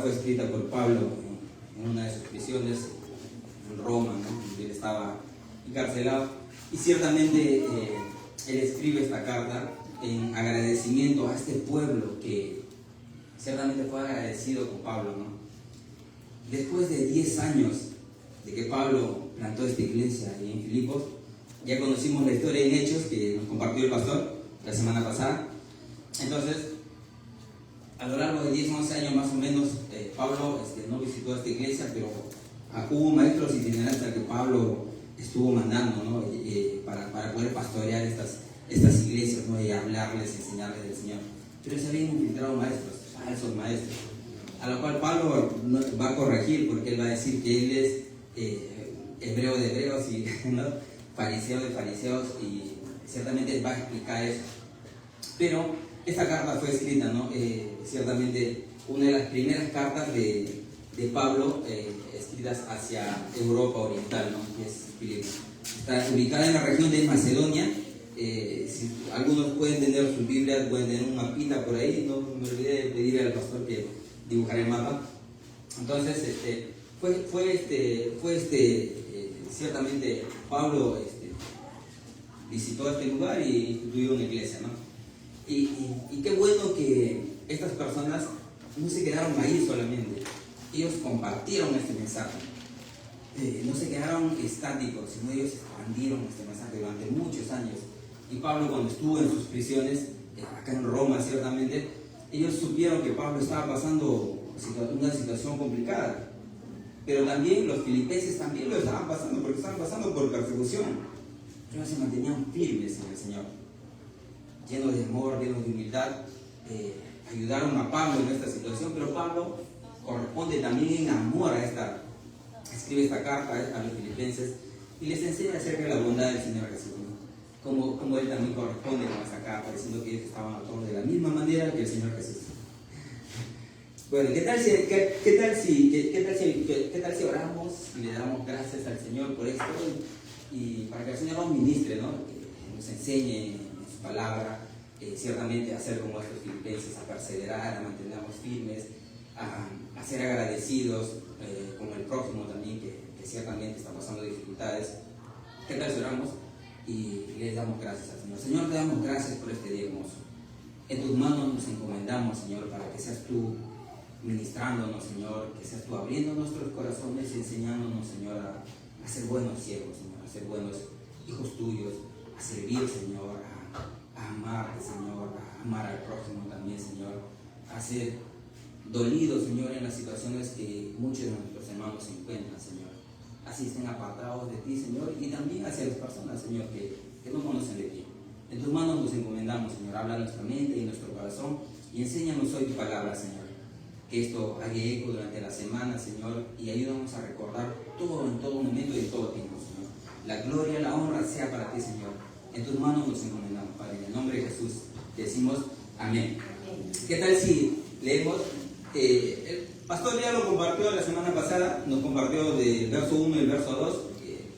fue escrita por Pablo en una de sus prisiones en Roma, ¿no? Donde él estaba encarcelado. Y ciertamente él escribe esta carta en agradecimiento a este pueblo que ciertamente fue agradecido con Pablo, ¿no? Después de 10 años de que Pablo plantó esta iglesia ahí en Filipos, ya conocimos la historia en Hechos que nos compartió el pastor la semana pasada. Entonces, a lo largo de 10 o 11 años más o menos, Pablo no visitó esta iglesia, pero hubo maestros itinerantes que Pablo estuvo mandando, ¿no? Para poder pastorear estas iglesias, ¿no? Y hablarles, enseñarles del Señor. Pero se habían infiltrado maestros, falsos maestros, a lo cual Pablo va a corregir, porque él va a decir que él es hebreo de hebreos y ¿no? fariseo de fariseos, y ciertamente va a explicar eso. Pero esta carta fue escrita, ¿no? Ciertamente una de las primeras cartas de Pablo escritas hacia Europa Oriental, ¿no? Que es Filipos. Está ubicada en la región de Macedonia. Si algunos pueden tener sus Biblias, pueden tener un mapita por ahí. No me olvidé de pedirle al pastor que dibujara el mapa. Entonces, ciertamente Pablo visitó este lugar y instituyó una iglesia, ¿no? Y qué bueno que estas personas no se quedaron ahí solamente. Ellos compartieron este mensaje. No se quedaron estáticos, sino ellos expandieron este mensaje durante muchos años. Y Pablo, cuando estuvo en sus prisiones, acá en Roma ciertamente, ellos supieron que Pablo estaba pasando una situación complicada. Pero también los filipenses también lo estaban pasando, porque estaban pasando por persecución. Pero ellos se mantenían firmes en el Señor, llenos de amor, llenos de humildad. Ayudaron a Pablo en esta situación, pero Pablo corresponde también en amor escribe esta carta a los filipenses y les enseña acerca de la bondad del Señor Jesús, ¿no? Como él también corresponde con esta carta, diciendo que ellos estaban actuando de la misma manera que el Señor Jesús. Bueno, ¿qué tal si oramos y le damos gracias al Señor por esto y para que el Señor nos ministre, ¿no? Que nos enseñe en su palabra, ciertamente a ser como estos filipenses, a perseverar, a mantenernos firmes, a ser agradecidos con el prójimo también, que ciertamente está pasando dificultades. ¿Qué tal si oramos y les damos gracias al Señor? Señor, te damos gracias por este día hermoso. En tus manos nos encomendamos, Señor, para que seas tú ministrándonos, Señor, que seas tú abriendo nuestros corazones y enseñándonos, Señor, a ser buenos siervos, Señor, a ser buenos hijos tuyos, a servir, Señor, a amarte, Señor, a amar al prójimo también, Señor, a ser dolidos, Señor, en las situaciones que muchos de nuestros hermanos se encuentran, Señor. Así estén apartados de ti, Señor, y también hacia las personas, Señor, que no conocen de ti. En tus manos nos encomendamos, Señor. Habla nuestra mente y nuestro corazón y enséñanos hoy tu palabra, Señor. Que esto haga eco durante la semana, Señor, y ayúdanos a recordar todo en todo momento y en todo tiempo, Señor. La gloria, la honra sea para ti, Señor. En tus manos nos encomendamos, Padre. En el nombre de Jesús decimos amén. ¿Qué tal si leemos? El pastor ya lo compartió la semana pasada, nos compartió del verso 1 y el verso 2,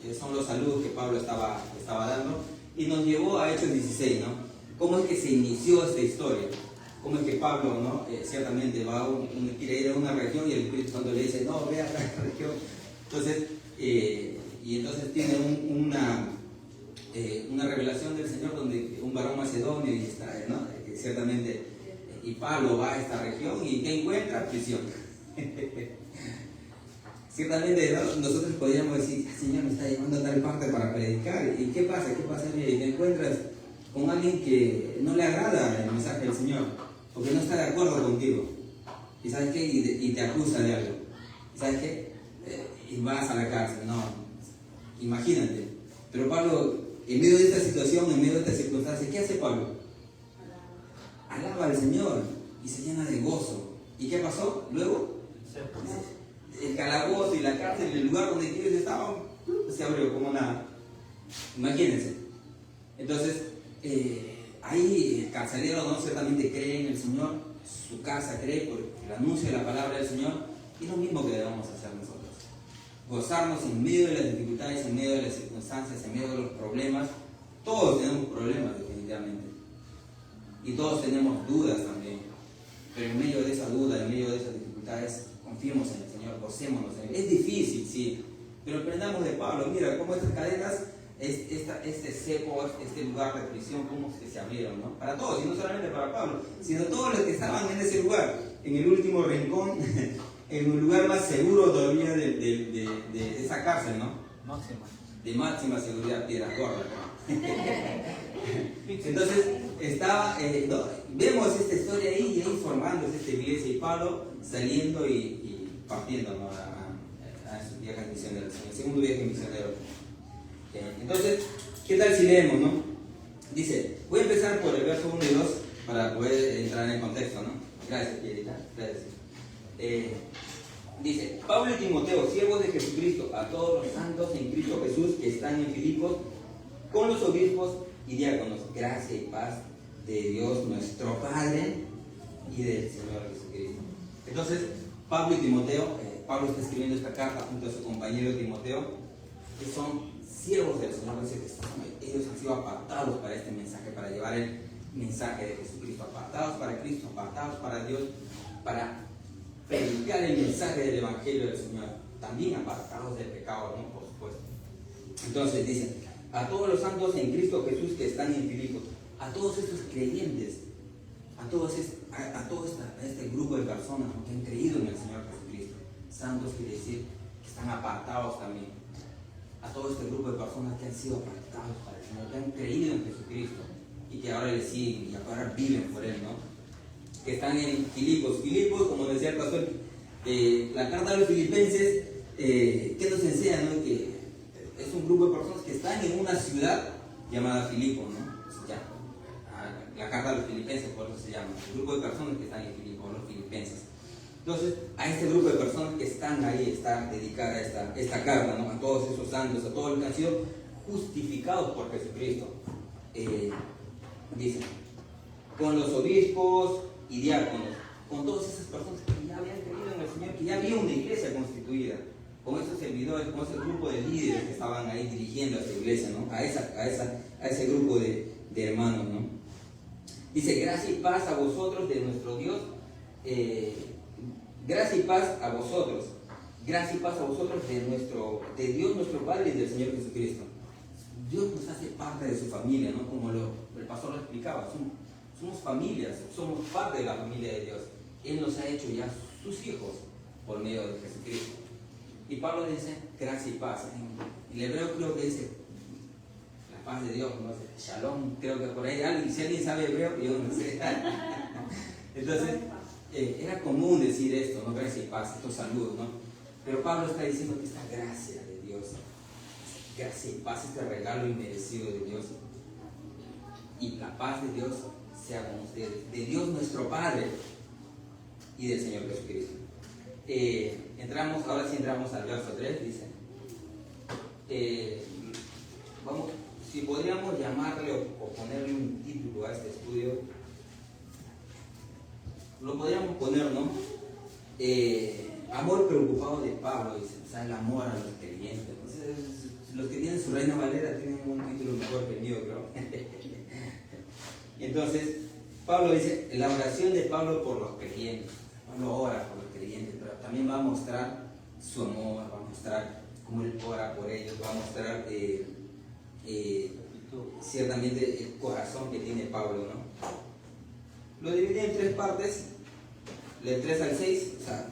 que son los saludos que Pablo estaba dando, y nos llevó a Hechos 16, ¿no? ¿Cómo es que se inició esta historia? ¿Cómo es que Pablo, ¿no? Ciertamente quiere ir a una región y el Espíritu Santo le dice, no, ve a esta región. Entonces, y entonces tiene una revelación del Señor donde un varón macedonio y Israel, ¿no? Que ciertamente, y Pablo va a esta región y ¿qué encuentra? Prisión. Ciertamente, ¿no? Nosotros podríamos decir, el Señor me está llevando a tal parte para predicar. ¿Y qué pasa? Y te encuentras con alguien que no le agrada el mensaje del Señor, o que no está de acuerdo contigo. ¿Y sabes qué? Y te acusa de algo. ¿Y sabes qué? Y vas a la cárcel. No, imagínate. Pero Pablo, en medio de esta situación, en medio de esta circunstancia, ¿qué hace Pablo? Alaba al Señor y se llena de gozo. ¿Y qué pasó? Luego, el calabozo y la cárcel, el lugar donde ellos estaban, se abrió como nada. Imagínense. Entonces, ahí el carcelero, ¿no? Ciertamente cree en el Señor, su casa cree por el anuncio de la palabra del Señor, y lo mismo que debemos hacer nosotros. Gozarnos en medio de las dificultades, en medio de las circunstancias, en medio de los problemas. Todos tenemos problemas, definitivamente. Y todos tenemos dudas también. Pero en medio de esa duda, en medio de esas dificultades, confiemos en el Señor, gocémonos en Él. Es difícil, sí, pero aprendamos de Pablo. Mira cómo estas cadenas, este cepo, este lugar de prisión, cómo se abrieron, ¿no? Para todos, y no solamente para Pablo, sino todos los que estaban en ese lugar, en el último rincón, en un lugar más seguro todavía de esa cárcel, ¿no? Máxima. De máxima seguridad, piedra gorda. Entonces, ¿no? Vemos esta historia ahí y ahí formándose esta iglesia y Pablo saliendo y partiendo, ¿no? a su viaje misionero, el segundo viaje misionero. Entonces, ¿qué tal si leemos, no? Dice, voy a empezar por el verso 1 y 2 para poder entrar en el contexto, ¿no? Gracias, Pierita. Gracias. Dice, Pablo y Timoteo, siervos de Jesucristo, a todos los santos en Cristo Jesús que están en Filipos, con los obispos y diáconos, gracia y paz de Dios nuestro Padre y del Señor Jesucristo. Entonces, Pablo y Timoteo, Pablo está escribiendo esta carta junto a su compañero Timoteo, que son siervos del Señor Jesucristo. Ellos han sido apartados para este mensaje, para llevar el mensaje de Jesucristo, apartados para Cristo, apartados para Dios, para predicar el mensaje del Evangelio del Señor, también apartados del pecado, ¿no? Por supuesto. Entonces dice, a todos los santos en Cristo Jesús que están en Filipos, a todos estos creyentes, a todo este grupo de personas, ¿no? Que han creído en el Señor Jesucristo. Santos quiere decir que están apartados también. A todo este grupo de personas que han sido apartados para el Señor, que han creído en Jesucristo y que ahora le siguen y ahora viven por Él, ¿no? Que están en Filipos. Filipos, como decía el pastor, la carta de los filipenses, ¿qué nos enseña, no? Que es un grupo de personas que están en una ciudad llamada Filipos, ¿no? La carta de los filipenses, por eso se llama, el grupo de personas que están en Filipos, los filipenses. Entonces, a este grupo de personas que están ahí, está dedicada esta carta, ¿no? A todos esos santos, a todos los que han sido justificados por Jesucristo. Dice, con los obispos y diáconos, con todas esas personas que ya habían creído en el Señor, que ya había una iglesia constituida, con esos servidores, con ese grupo de líderes que estaban ahí dirigiendo a esa iglesia, ¿no? A ese grupo de hermanos, ¿no? Dice, gracia y paz a vosotros de nuestro Dios, gracia y paz a vosotros, gracia y paz a vosotros de Dios nuestro Padre y del Señor Jesucristo. Dios nos hace parte de su familia, ¿no? Como el pastor lo explicaba, somos familias, somos parte de la familia de Dios. Él nos ha hecho ya sus hijos por medio de Jesucristo. Y Pablo dice, gracia y paz. En el hebreo creo que dice, la paz de Dios, no sé, shalom, creo que por ahí, si alguien sabe hebreo, yo no sé. Entonces, era común decir esto, ¿no? Gracia y paz, estos saludos, ¿no? Pero Pablo está diciendo que esta gracia de Dios, gracia y paz, este regalo inmerecido de Dios, y la paz de Dios sea con ustedes, de Dios nuestro Padre y del Señor Jesucristo. Ahora sí entramos al verso 3, dice, si podríamos llamarle o ponerle un título a este estudio, lo podríamos poner, ¿no? Amor preocupado de Pablo, dice, o sea, el amor a los creyentes. Entonces, los que tienen su Reina Valera tienen un título mejor que el mío, creo. Y entonces, Pablo dice, la oración de Pablo por los creyentes. Pablo ora por los creyentes, pero también va a mostrar su amor, va a mostrar cómo él ora por ellos, va a mostrar ciertamente el corazón que tiene Pablo, ¿no? Lo dividí en 3 partes, del 3 al 6, o sea,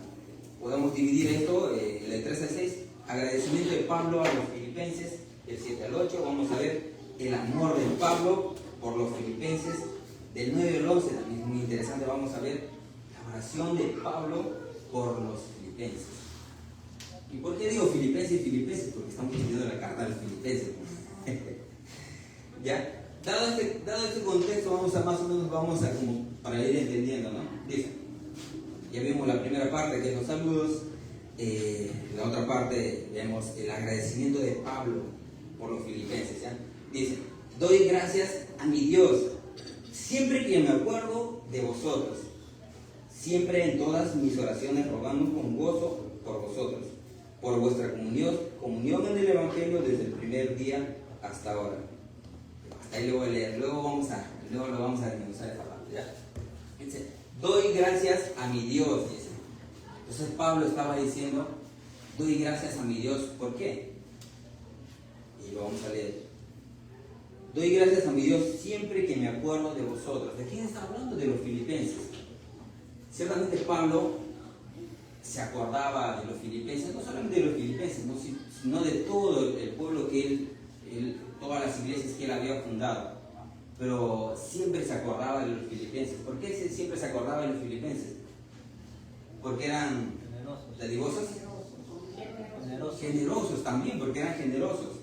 podemos dividir esto, del 3 al 6, agradecimiento de Pablo a los filipenses, del 7 al 8, vamos a ver el amor de Pablo por los filipenses, del 9 al 11, también es muy interesante, vamos a ver la oración de Pablo por los filipenses. ¿Y por qué digo filipenses y filipenses? Porque estamos estudiando la carta de los filipenses. ¿Ya? Dado este contexto, vamos a como para ir entendiendo, ¿no? Dice, ya vimos la primera parte que es los saludos, la otra parte vemos el agradecimiento de Pablo por los filipenses, ¿ya? Dice, doy gracias a mi Dios, siempre que me acuerdo de vosotros, siempre en todas mis oraciones rogando con gozo por vosotros, por vuestra comunión en el Evangelio desde el primer día hasta ahora. Hasta ahí lo voy a leer, luego lo vamos a desmenuzar esta parte, ¿ya? Dice, doy gracias a mi Dios, dice. Entonces Pablo estaba diciendo, doy gracias a mi Dios, ¿por qué? Y lo vamos a leer. Doy gracias a mi Dios siempre que me acuerdo de vosotros. ¿De quién está hablando? De los filipenses. Ciertamente Pablo se acordaba de los filipenses, no solamente de los filipenses, sino de todo el pueblo que él, todas las iglesias que él había fundado. Pero siempre se acordaba de los filipenses. ¿Por qué siempre se acordaba de los filipenses? Porque eran dadivosos, generosos también, porque eran generosos.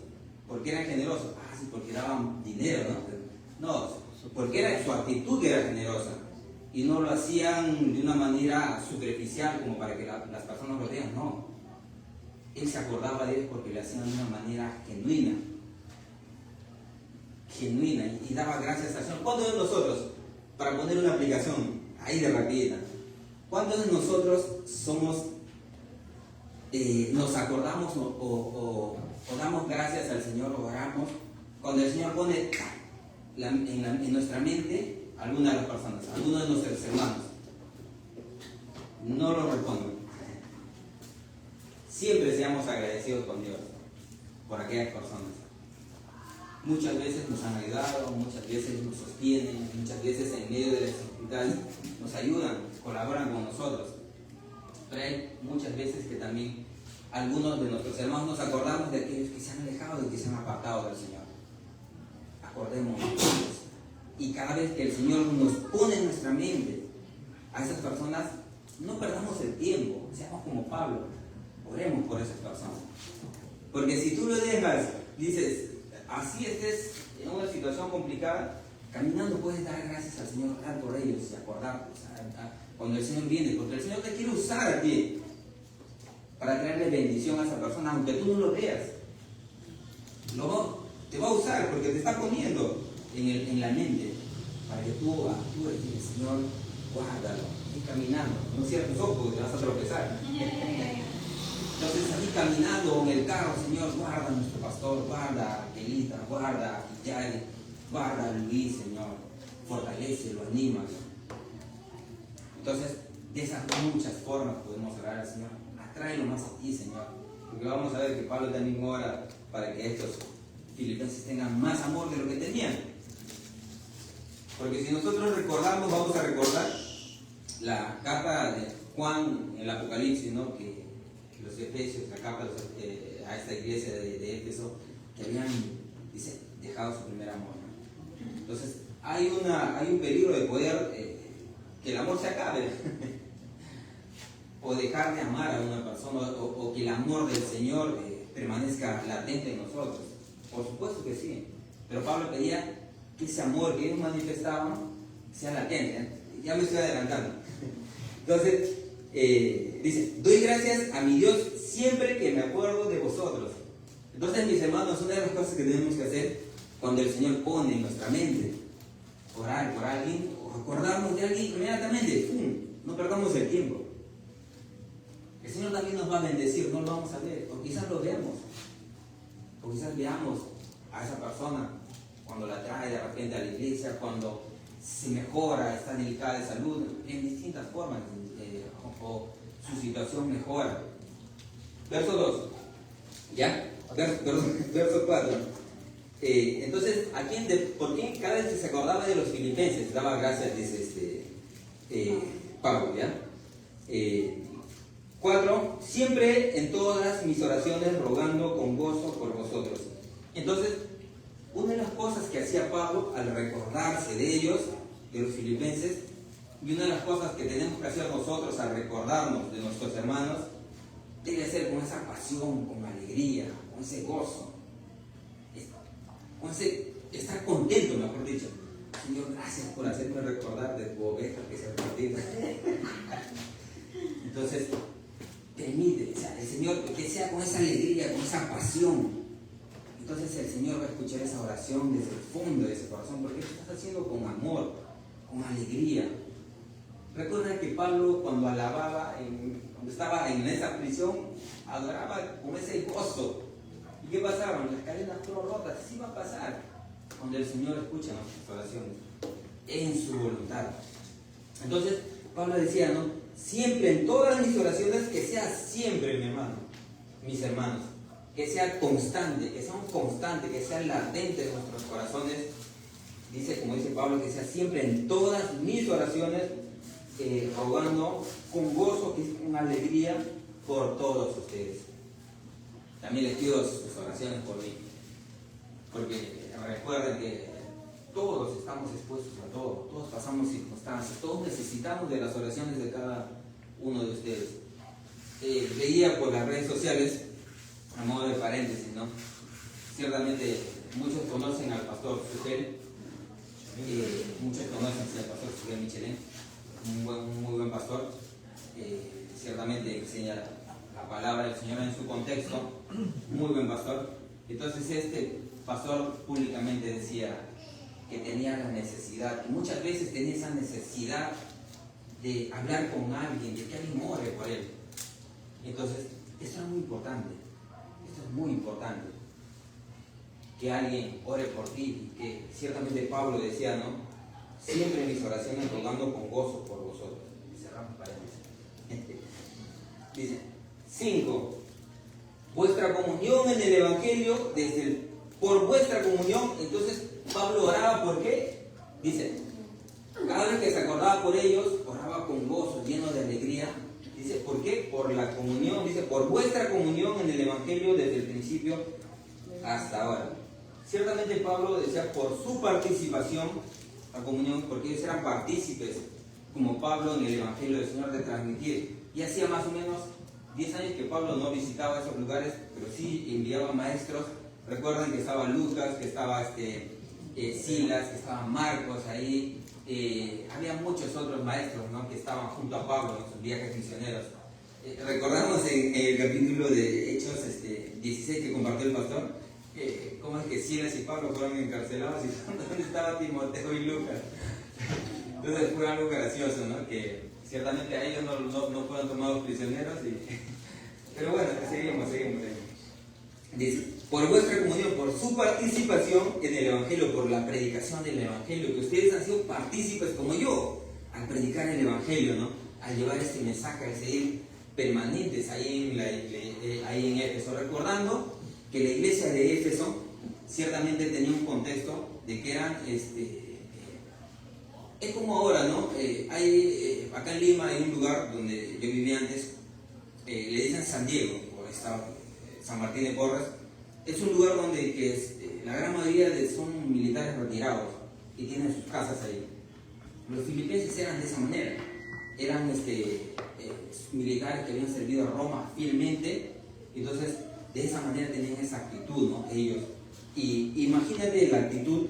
¿Por qué eran generosos? Ah, sí, porque daban dinero, ¿no? No, porque su actitud era generosa. Y no lo hacían de una manera superficial como para que las personas lo vean, no. Él se acordaba de ellos porque lo hacían de una manera genuina, y daba gracias al Señor. ¿Cuántos de nosotros, para poner una aplicación ahí de rapidita, cuántos de nosotros nos acordamos o damos gracias al Señor, o oramos cuando el Señor pone en nuestra mente alguna de las personas, algunos de nuestros hermanos? No lo respondo. Siempre seamos agradecidos con Dios por aquellas personas. Muchas veces nos han ayudado, muchas veces nos sostienen, muchas veces en medio de las dificultades nos ayudan, colaboran con nosotros. Pero hay muchas veces que también algunos de nuestros hermanos nos acordamos de aquellos que se han alejado y que se han apartado del Señor. Acordémonos de ellos. Y cada vez que el Señor nos pone en nuestra mente a esas personas, no perdamos el tiempo, seamos como Pablo, oremos por esas personas. Porque si tú lo dejas, dices, así estés en una situación complicada, caminando puedes dar gracias al Señor, orar por ellos y acordarte, cuando el Señor viene, porque el Señor te quiere usar a ti para traerle bendición a esa persona, aunque tú no lo veas. Te va a usar porque te está poniendo en la mente para que tú actúes y el Señor, guárdalo, y caminando, no cierres tus ojos porque te vas a tropezar. Entonces, aquí caminando en el carro, Señor, guarda a nuestro pastor, guarda a Kelita, guarda a Yari, guarda a Luis, Señor, fortalécelo, anímalo. Entonces, de esas muchas formas podemos orar al Señor. Atráelo más a ti, Señor, porque vamos a ver que Pablo también ora para que estos filipenses tengan más amor de lo que tenían. Porque si nosotros recordamos, vamos a recordar la carta de Juan en el Apocalipsis, ¿no? Que los efesios, la carta a esta iglesia de Éfeso, que habían, dice, dejado su primer amor, ¿no? Entonces, hay un peligro de poder que el amor se acabe o dejar de amar a una persona, o que el amor del Señor permanezca latente en nosotros. Por supuesto que sí, pero Pablo pedía que ese amor que ellos manifestaban sea latente. Ya me estoy adelantando. Entonces, dice, doy gracias a mi Dios siempre que me acuerdo de vosotros. Entonces, mis hermanos, una de las cosas que tenemos que hacer cuando el Señor pone en nuestra mente orar por alguien o acordarnos de alguien inmediatamente, ¡pum!, no perdamos el tiempo. El Señor también nos va a bendecir, no lo vamos a ver, o quizás lo veamos, o quizás veamos a esa persona cuando la trae de repente a la iglesia, cuando se mejora, está delicada de salud, en distintas formas, o su situación mejora. Verso 2, ¿ya? Verso 4. Entonces, ¿por qué cada vez que se acordaba de los filipenses daba gracias, dice Pablo, ¿ya? 4, siempre en todas mis oraciones rogando con gozo por vosotros. Entonces, una de las cosas que hacía Pablo al recordarse de ellos, de los filipenses, y una de las cosas que tenemos que hacer nosotros al recordarnos de nuestros hermanos, debe ser con esa pasión, con alegría, con ese gozo, con ese estar contento, mejor dicho. Señor, gracias por hacerme recordar de tu oveja que se ha perdido. Entonces, permite, el Señor, que sea con esa alegría, con esa pasión. Entonces el Señor va a escuchar esa oración desde el fondo de ese corazón, porque lo estás haciendo con amor, con alegría. Recuerda que Pablo, cuando alababa, cuando estaba en esa prisión, adoraba con ese gozo. ¿Y qué pasaba? Las cadenas fueron rotas. Así va a pasar cuando el Señor escucha nuestras oraciones en su voluntad. Entonces Pablo decía, ¿no? siempre en todas mis oraciones, que sea siempre, mi hermano, mis hermanos, que sea constante, que sea un constante, que sea latente en nuestros corazones. Dice, como dice Pablo, que sea siempre en todas mis oraciones, rogando con gozo, con alegría por todos ustedes. También les pido sus oraciones por mí, porque recuerden que todos estamos expuestos a todo, todos pasamos circunstancias, todos necesitamos de las oraciones de cada uno de ustedes. Veía por las redes sociales, a modo de paréntesis, ¿no? Ciertamente muchos conocen al pastor Sugel, muchos conocen al pastor Sugel Michelén, un muy buen pastor, ciertamente enseña la palabra del Señor en su contexto, muy buen pastor. Entonces este pastor públicamente decía que tenía la necesidad, muchas veces tenía esa necesidad de hablar con alguien, de que alguien ore por él. Entonces, esto es muy importante, que alguien ore por ti, y que ciertamente Pablo decía, ¿no? Siempre en mis oraciones rogando con gozo por vosotros. Cerramos paréntesis. Dice, 5. Vuestra comunión en el Evangelio, por vuestra comunión. Entonces Pablo oraba, ¿por qué? Dice, cada vez que se acordaba por ellos, oraba con gozo, lleno de alegría. Dice, ¿por qué? Por la comunión. Dice, por vuestra comunión en el Evangelio desde el principio hasta ahora. Ciertamente Pablo decía por su participación, la comunión, porque ellos eran partícipes, como Pablo en el Evangelio del Señor, de transmitir. Y hacía más o menos 10 años que Pablo no visitaba esos lugares, pero sí enviaba maestros. Recuerden que estaba Lucas, que estaba Silas, que estaba Marcos ahí. Había muchos otros maestros, ¿no?, que estaban junto a Pablo en sus viajes misioneros. Recordamos en el capítulo de Hechos 16 que compartió el pastor, cómo es que Silas y Pablo fueron encarcelados y dónde estaba Timoteo y Lucas. Entonces fue algo gracioso, ¿no?, que ciertamente a ellos no fueron tomados prisioneros, pero bueno, seguimos. Dice, por vuestra comunión, por su participación en el Evangelio, por la predicación del Evangelio, que ustedes han sido partícipes como yo al predicar el Evangelio, ¿no?, al llevar este mensaje, al seguir permanentes ahí en Éfeso, recordando que la iglesia de Éfeso ciertamente tenía un contexto de que eran, es como ahora, ¿no? Acá en Lima hay un lugar donde yo vivía antes, le dicen San Diego, por San Martín de Porres. Es un lugar donde la gran mayoría son militares retirados y tienen sus casas ahí. Los filipenses eran de esa manera, eran militares que habían servido a Roma fielmente, entonces de esa manera tenían esa actitud, ¿no?, ellos. Y imagínate la actitud,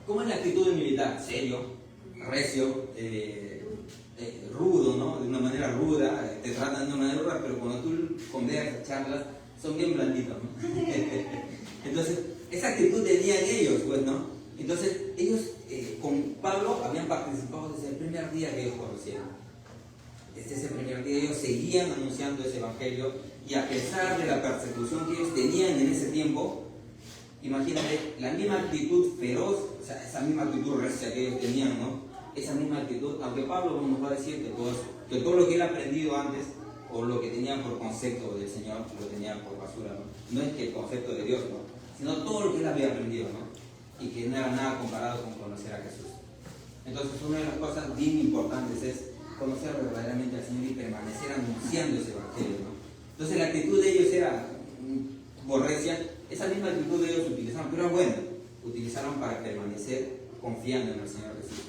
¿cómo es la actitud del militar? Serio, recio, rudo, ¿no?, de una manera ruda, te tratan de una manera ruda, pero cuando tú conversas, charlas, son bien blanditos, ¿no? Entonces, esa actitud tenían ellos, pues, ¿no? Entonces, ellos con Pablo habían participado desde el primer día que ellos conocieron. Desde ese primer día ellos seguían anunciando ese evangelio, y a pesar de la persecución que ellos tenían en ese tiempo, imagínate, la misma actitud feroz, o sea, esa misma actitud recia que ellos tenían, ¿no? Esa misma actitud, aunque Pablo nos va a decir que todo lo que él ha aprendido antes, o lo que tenía por concepto del Señor, lo tenía por basura, ¿no? No es que el concepto de Dios, ¿no?, sino todo lo que él había aprendido, ¿no?, y que no era nada comparado con conocer a Jesús. Entonces, una de las cosas bien importantes es conocer verdaderamente al Señor y permanecer anunciando ese evangelio, ¿no? Entonces, la actitud de ellos era recia. Esa misma actitud de ellos utilizaron, pero bueno, utilizaron para permanecer confiando en el Señor Jesús,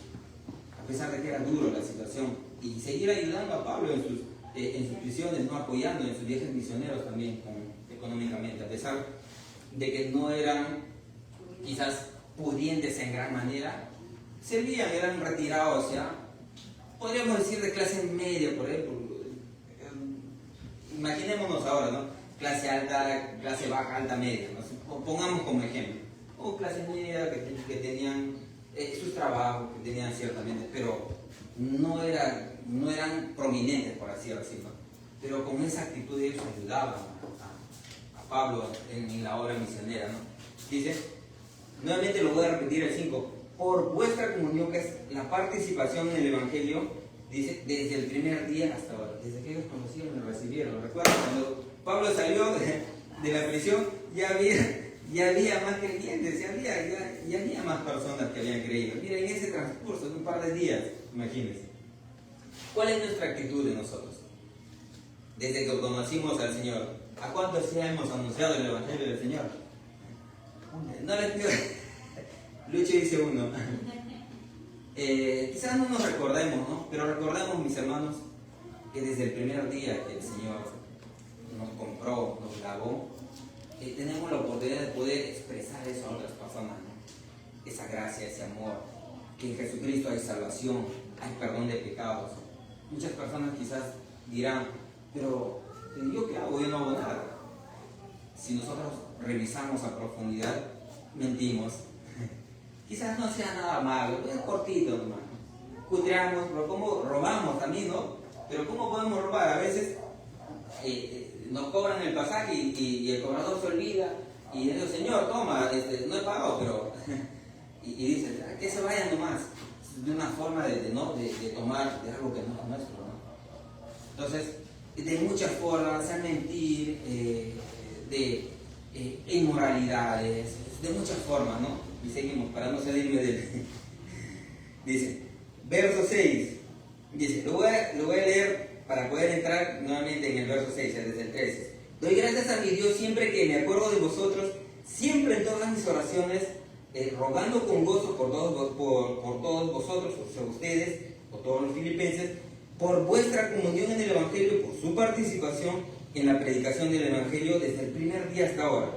a pesar de que era duro la situación, y seguir ayudando a Pablo en sus prisiones, no apoyando en sus viajes misioneros también económicamente, a pesar de que no eran quizás pudientes en gran manera, servían, eran retirados ya, podríamos decir de clase media por ahí, imaginémonos ahora, ¿no?, clase alta, clase baja, alta, media, ¿no?, pongamos como ejemplo, o clase media que tenían sus trabajos, que tenían ciertamente, pero no eran prominentes, por así decirlo, pero con esa actitud ellos ayudaban a Pablo en la obra misionera, ¿no? Dice, nuevamente lo voy a repetir el 5, por vuestra comunión, que es la participación en el Evangelio Dice, desde el primer día hasta ahora, desde que ellos conocieron y recibieron. ¿Recuerdan? Cuando Pablo salió de la prisión, ya había más creyentes, ya había más personas que habían creído. Mira, en ese transcurso de un par de días, imagínense. ¿Cuál es nuestra actitud de nosotros? Desde que conocimos al Señor, ¿a cuántos ya hemos anunciado el Evangelio del Señor? No les pido. Lucho dice uno. Quizás no nos recordemos, ¿no? Pero recordemos, mis hermanos, que desde el primer día que el Señor nos compró, nos lavó, tenemos la oportunidad de poder expresar eso a otras personas, ¿no? Esa gracia, ese amor, que en Jesucristo hay salvación, hay perdón de pecados. Muchas personas quizás dirán, pero ¿yo qué hago? Yo no hago nada. Si nosotros revisamos a profundidad, mentimos. Quizás no sea nada malo, es cortito nomás. Cutreamos, pero ¿cómo robamos también, no? Pero ¿cómo podemos robar? A veces nos cobran el pasaje y el cobrador se olvida y dice, Señor, toma, no he pagado, pero... y dice, que se vayan nomás. De una forma de tomar de algo que no es nuestro, ¿no? Entonces, de muchas formas, hacer mentir, de inmoralidades, de muchas formas, ¿no? Y seguimos, para no salirme del... Dice, verso 6, dice, lo voy a leer para poder entrar nuevamente en el verso 6, desde el 13. Doy gracias a mi Dios siempre que me acuerdo de vosotros, siempre en todas mis oraciones, rogando con gozo por todos vosotros, o sea, ustedes, por todos los filipenses, por vuestra comunión en el Evangelio, por su participación en la predicación del Evangelio desde el primer día hasta ahora.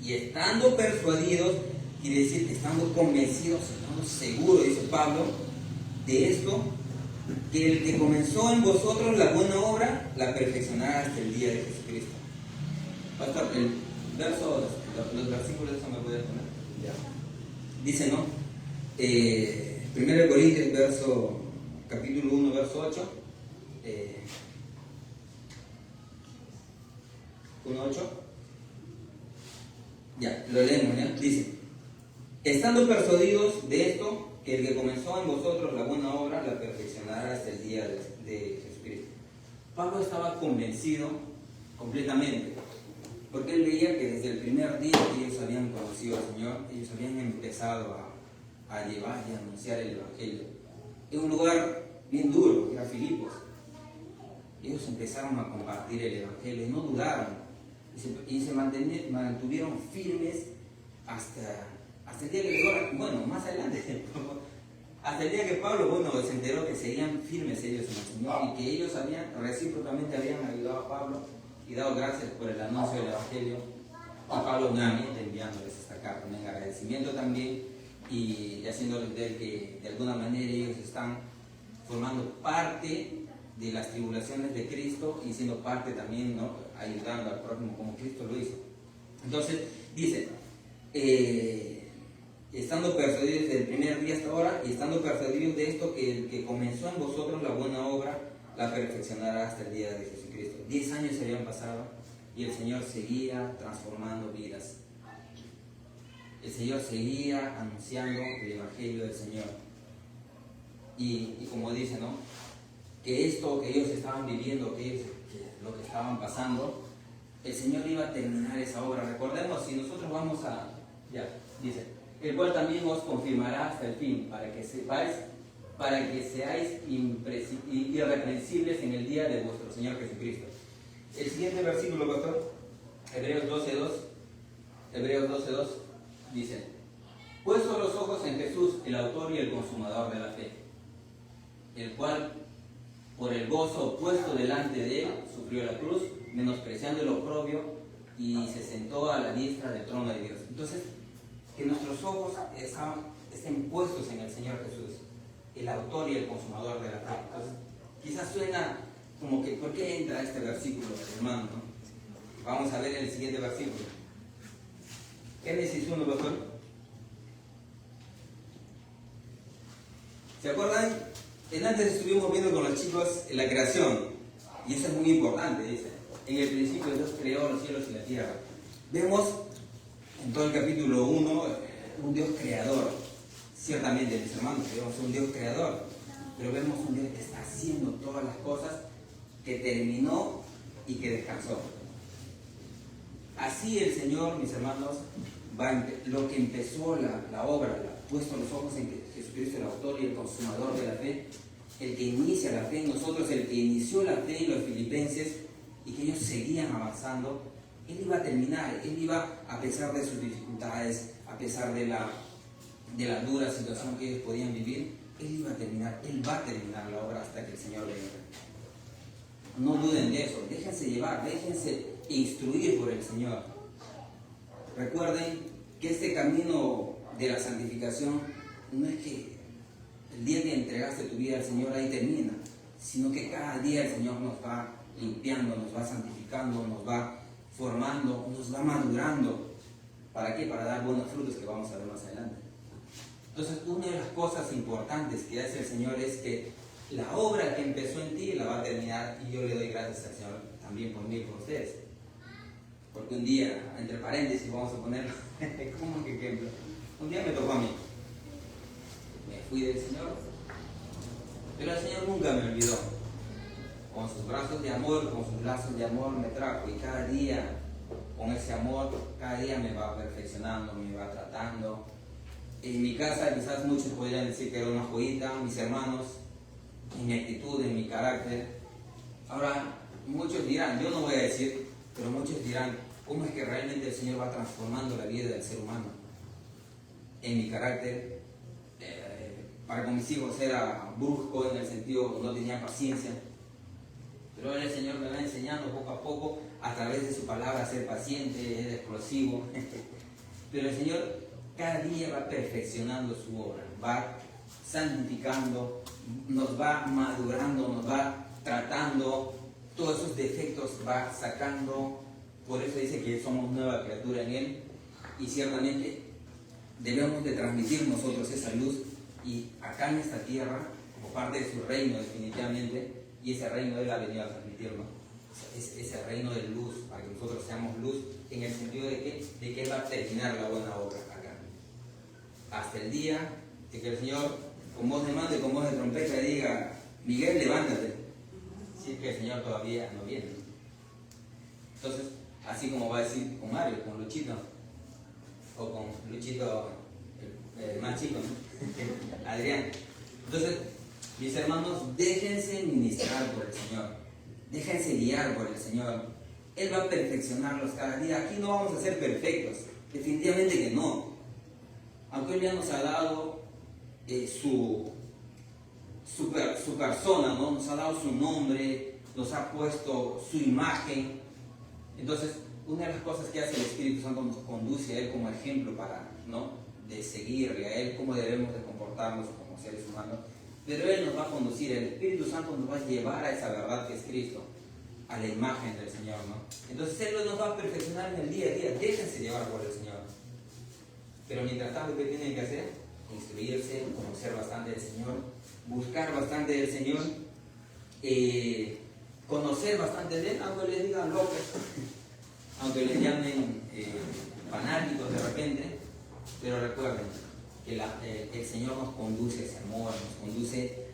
Y estando persuadidos, quiere decir, estando convencidos, estando seguros, dice Pablo, de esto, que el que comenzó en vosotros la buena obra, la perfeccionará hasta el día de Jesucristo. Pastor, los versículos de eso me pueden poner. Ya. Dice, ¿no? 1 Corintios, capítulo 1, verso 8. 1:8. Ya, lo leemos, ¿ya? Dice, estando persuadidos de esto, que el que comenzó en vosotros la buena obra, la perfeccionará hasta el día de Jesucristo. Pablo estaba convencido completamente, porque él veía que desde el primer día que ellos habían conocido al Señor, ellos habían empezado a llevar y a anunciar el Evangelio. En un lugar bien duro, que era Filipos. Ellos empezaron a compartir el Evangelio y no dudaron. Y se mantuvieron firmes hasta el día que llegó, bueno, más adelante, hasta el día que Pablo, se enteró que seguían firmes ellos en el Señor y que ellos recíprocamente habían ayudado a Pablo y dado gracias por el anuncio del Evangelio. A Pablo nuevamente enviándoles esta carta en agradecimiento también y haciéndoles ver que de alguna manera ellos están formando parte de las tribulaciones de Cristo y siendo parte también, ¿no?, ayudando al prójimo como Cristo lo hizo. Entonces dice, estando persuadidos desde el primer día hasta ahora, y estando persuadidos de esto, que el que comenzó en vosotros la buena obra, la perfeccionará hasta el día de Jesucristo. 10 años se habían pasado y el Señor seguía transformando vidas. El Señor seguía anunciando el Evangelio del Señor. Y como dice, ¿no?, que esto que ellos estaban viviendo, que lo que estaban pasando, el Señor iba a terminar esa obra. Recordemos, si nosotros vamos a... Ya, dice, el cual también os confirmará hasta el fin, para que seáis irreprensibles en el día de vuestro Señor Jesucristo. El siguiente versículo, pastor, Hebreos 12:2, dice, puesto los ojos en Jesús, el autor y el consumador de la fe, el cual, por el gozo puesto delante de él, sufrió la cruz, menospreciando el oprobio, y se sentó a la diestra del trono de Dios. Entonces, que nuestros ojos estén puestos en el Señor Jesús, el autor y el consumador de la fe. Entonces, quizás suena como que, ¿por qué entra este versículo, hermano? ¿No? Vamos a ver el siguiente versículo. Génesis 1, pastor. ¿Se acuerdan? Antes estuvimos viendo con los chicos la creación, y eso es muy importante, dice. En el principio Dios creó los cielos y la tierra. Vemos en todo el capítulo 1 un Dios creador. Ciertamente, mis hermanos, vemos un Dios creador. pero vemos un Dios que está haciendo todas las cosas, que terminó y que descansó. Así el Señor, mis hermanos, lo que empezó la obra, puesto los ojos en que Jesucristo, el autor y el consumador de la fe, el que inicia la fe en nosotros, el que inició la fe en los filipenses, y que ellos seguían avanzando, Él iba a terminar, Él iba, a pesar de sus dificultades, a pesar de la dura situación que ellos podían vivir, Él iba a terminar, Él va a terminar la obra hasta que el Señor venga. No duden de eso, déjense llevar, déjense instruir por el Señor. Recuerden que este camino de la santificación no es que el día que entregaste tu vida al Señor ahí termina, sino que cada día el Señor nos va limpiando, nos va santificando, nos va formando, nos va madurando. ¿Para qué? Para dar buenos frutos que vamos a ver más adelante. Entonces, una de las cosas importantes que hace el Señor es que la obra que empezó en ti la va a terminar, y yo le doy gracias al Señor también por mí y por ustedes. Porque un día, entre paréntesis, vamos a ponerlo como un ejemplo, un día me tocó a mí. Me fui del Señor, pero el Señor nunca me olvidó. Con sus brazos de amor, con sus lazos de amor me trajo, y cada día, con ese amor, cada día me va perfeccionando, me va tratando. En mi casa quizás muchos podrían decir que era una joyita, mis hermanos, en mi actitud, en mi carácter. Ahora, muchos dirán, yo no voy a decir, pero muchos dirán, ¿cómo es que realmente el Señor va transformando la vida del ser humano? En mi carácter, para con mis hijos era brusco, en el sentido no tenía paciencia, pero ahora el Señor me va enseñando poco a poco, a través de su palabra, a ser paciente, es explosivo. Pero el Señor cada día va perfeccionando su obra, va santificando, nos va madurando, nos va tratando, todos esos defectos va sacando. Por eso dice que somos nueva criatura en Él, y ciertamente debemos de transmitir nosotros esa luz, y acá en esta tierra, como parte de su reino definitivamente, y ese reino Él ha venido a transmitirnos, ese reino de luz, para que nosotros seamos luz, en el sentido de que Él va a terminar la buena obra acá. Hasta el día de que el Señor, con voz de mando y con voz de trompeta, diga, Miguel, levántate, si es que el Señor todavía no viene. Entonces, así como va a decir con Mario, con Luchito, o con Luchito, el más chico, ¿no? Adrián. Entonces, mis hermanos, déjense ministrar por el Señor, déjense guiar por el Señor. Él va a perfeccionarlos cada día. Aquí no vamos a ser perfectos, definitivamente que no. Aunque Él ya nos ha dado su persona, ¿no? Nos ha dado su nombre, nos ha puesto su imagen. Entonces, una de las cosas que hace el Espíritu Santo nos conduce a Él como ejemplo para, ¿no?, de seguirle a Él, cómo debemos de comportarnos como seres humanos. Pero Él nos va a conducir, el Espíritu Santo nos va a llevar a esa verdad que es Cristo, a la imagen del Señor, ¿no? Entonces Él nos va a perfeccionar en el día a día. Déjense llevar por el Señor. Pero mientras tanto, ¿qué tienen que hacer? Instruirse, conocer bastante del Señor, buscar bastante del Señor, conocer bastante de Él, aunque les digan locos, aunque les llamen fanáticos de repente, pero recuerden que el Señor nos conduce a ese amor, nos conduce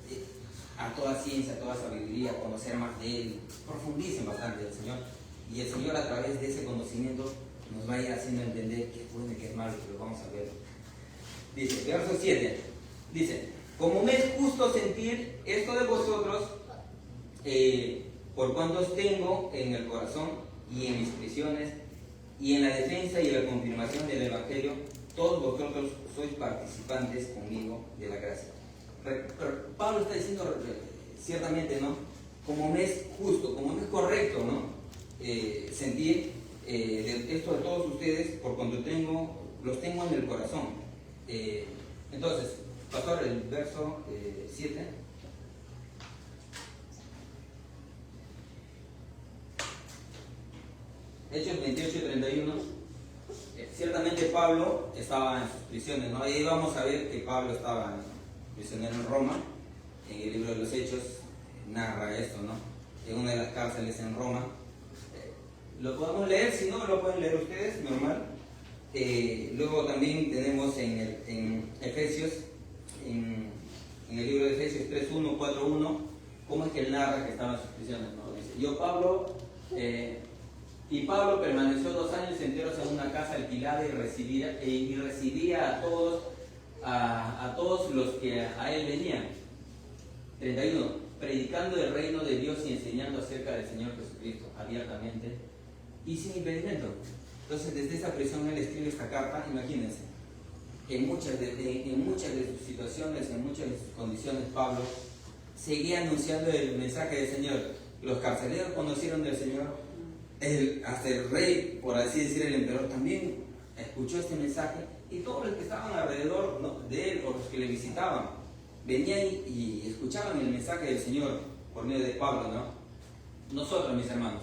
a toda ciencia, a toda sabiduría, a conocer más de Él. Profundicen bastante del Señor, y el Señor, a través de ese conocimiento, nos va a ir haciendo entender qué es bueno y qué es malo, pero vamos a ver. Dice, verso 7, dice, como me es justo sentir esto de vosotros, por cuanto os tengo en el corazón y en mis prisiones y en la defensa y la confirmación del Evangelio, todos vosotros sois participantes conmigo de la gracia. Pablo está diciendo, ciertamente, ¿no?, como me es justo, como me es correcto, ¿no?, sentir esto de todos ustedes, por cuanto los tengo en el corazón. Entonces, pastor, el verso 7. Hechos 28 y 31. Ciertamente Pablo estaba en sus prisiones, ¿no? Ahí vamos a ver que Pablo estaba prisionero en Roma. En el libro de los Hechos narra esto, ¿no?, en una de las cárceles en Roma. Lo podemos leer, si no lo pueden leer ustedes, normal. Luego también tenemos en Efesios, en en el libro de Efesios 3:1, 4:1, cómo es que él narra que estaban sus prisiones, ¿no? Dice, Pablo permaneció 2 años enteros en una casa alquilada y recibía a todos los que a él venían. 31. Predicando el reino de Dios y enseñando acerca del Señor Jesucristo abiertamente y sin impedimento. Entonces, desde esa prisión él escribe esta carta. Imagínense, en muchas de sus situaciones, en muchas de sus condiciones, Pablo seguía anunciando el mensaje del Señor. Los carceleros conocieron del Señor, hasta el rey, por así decir, el emperador también escuchó este mensaje, y todos los que estaban alrededor, ¿no?, de él, o los que le visitaban, venían y escuchaban el mensaje del Señor por medio de Pablo, ¿no? Nosotros, mis hermanos,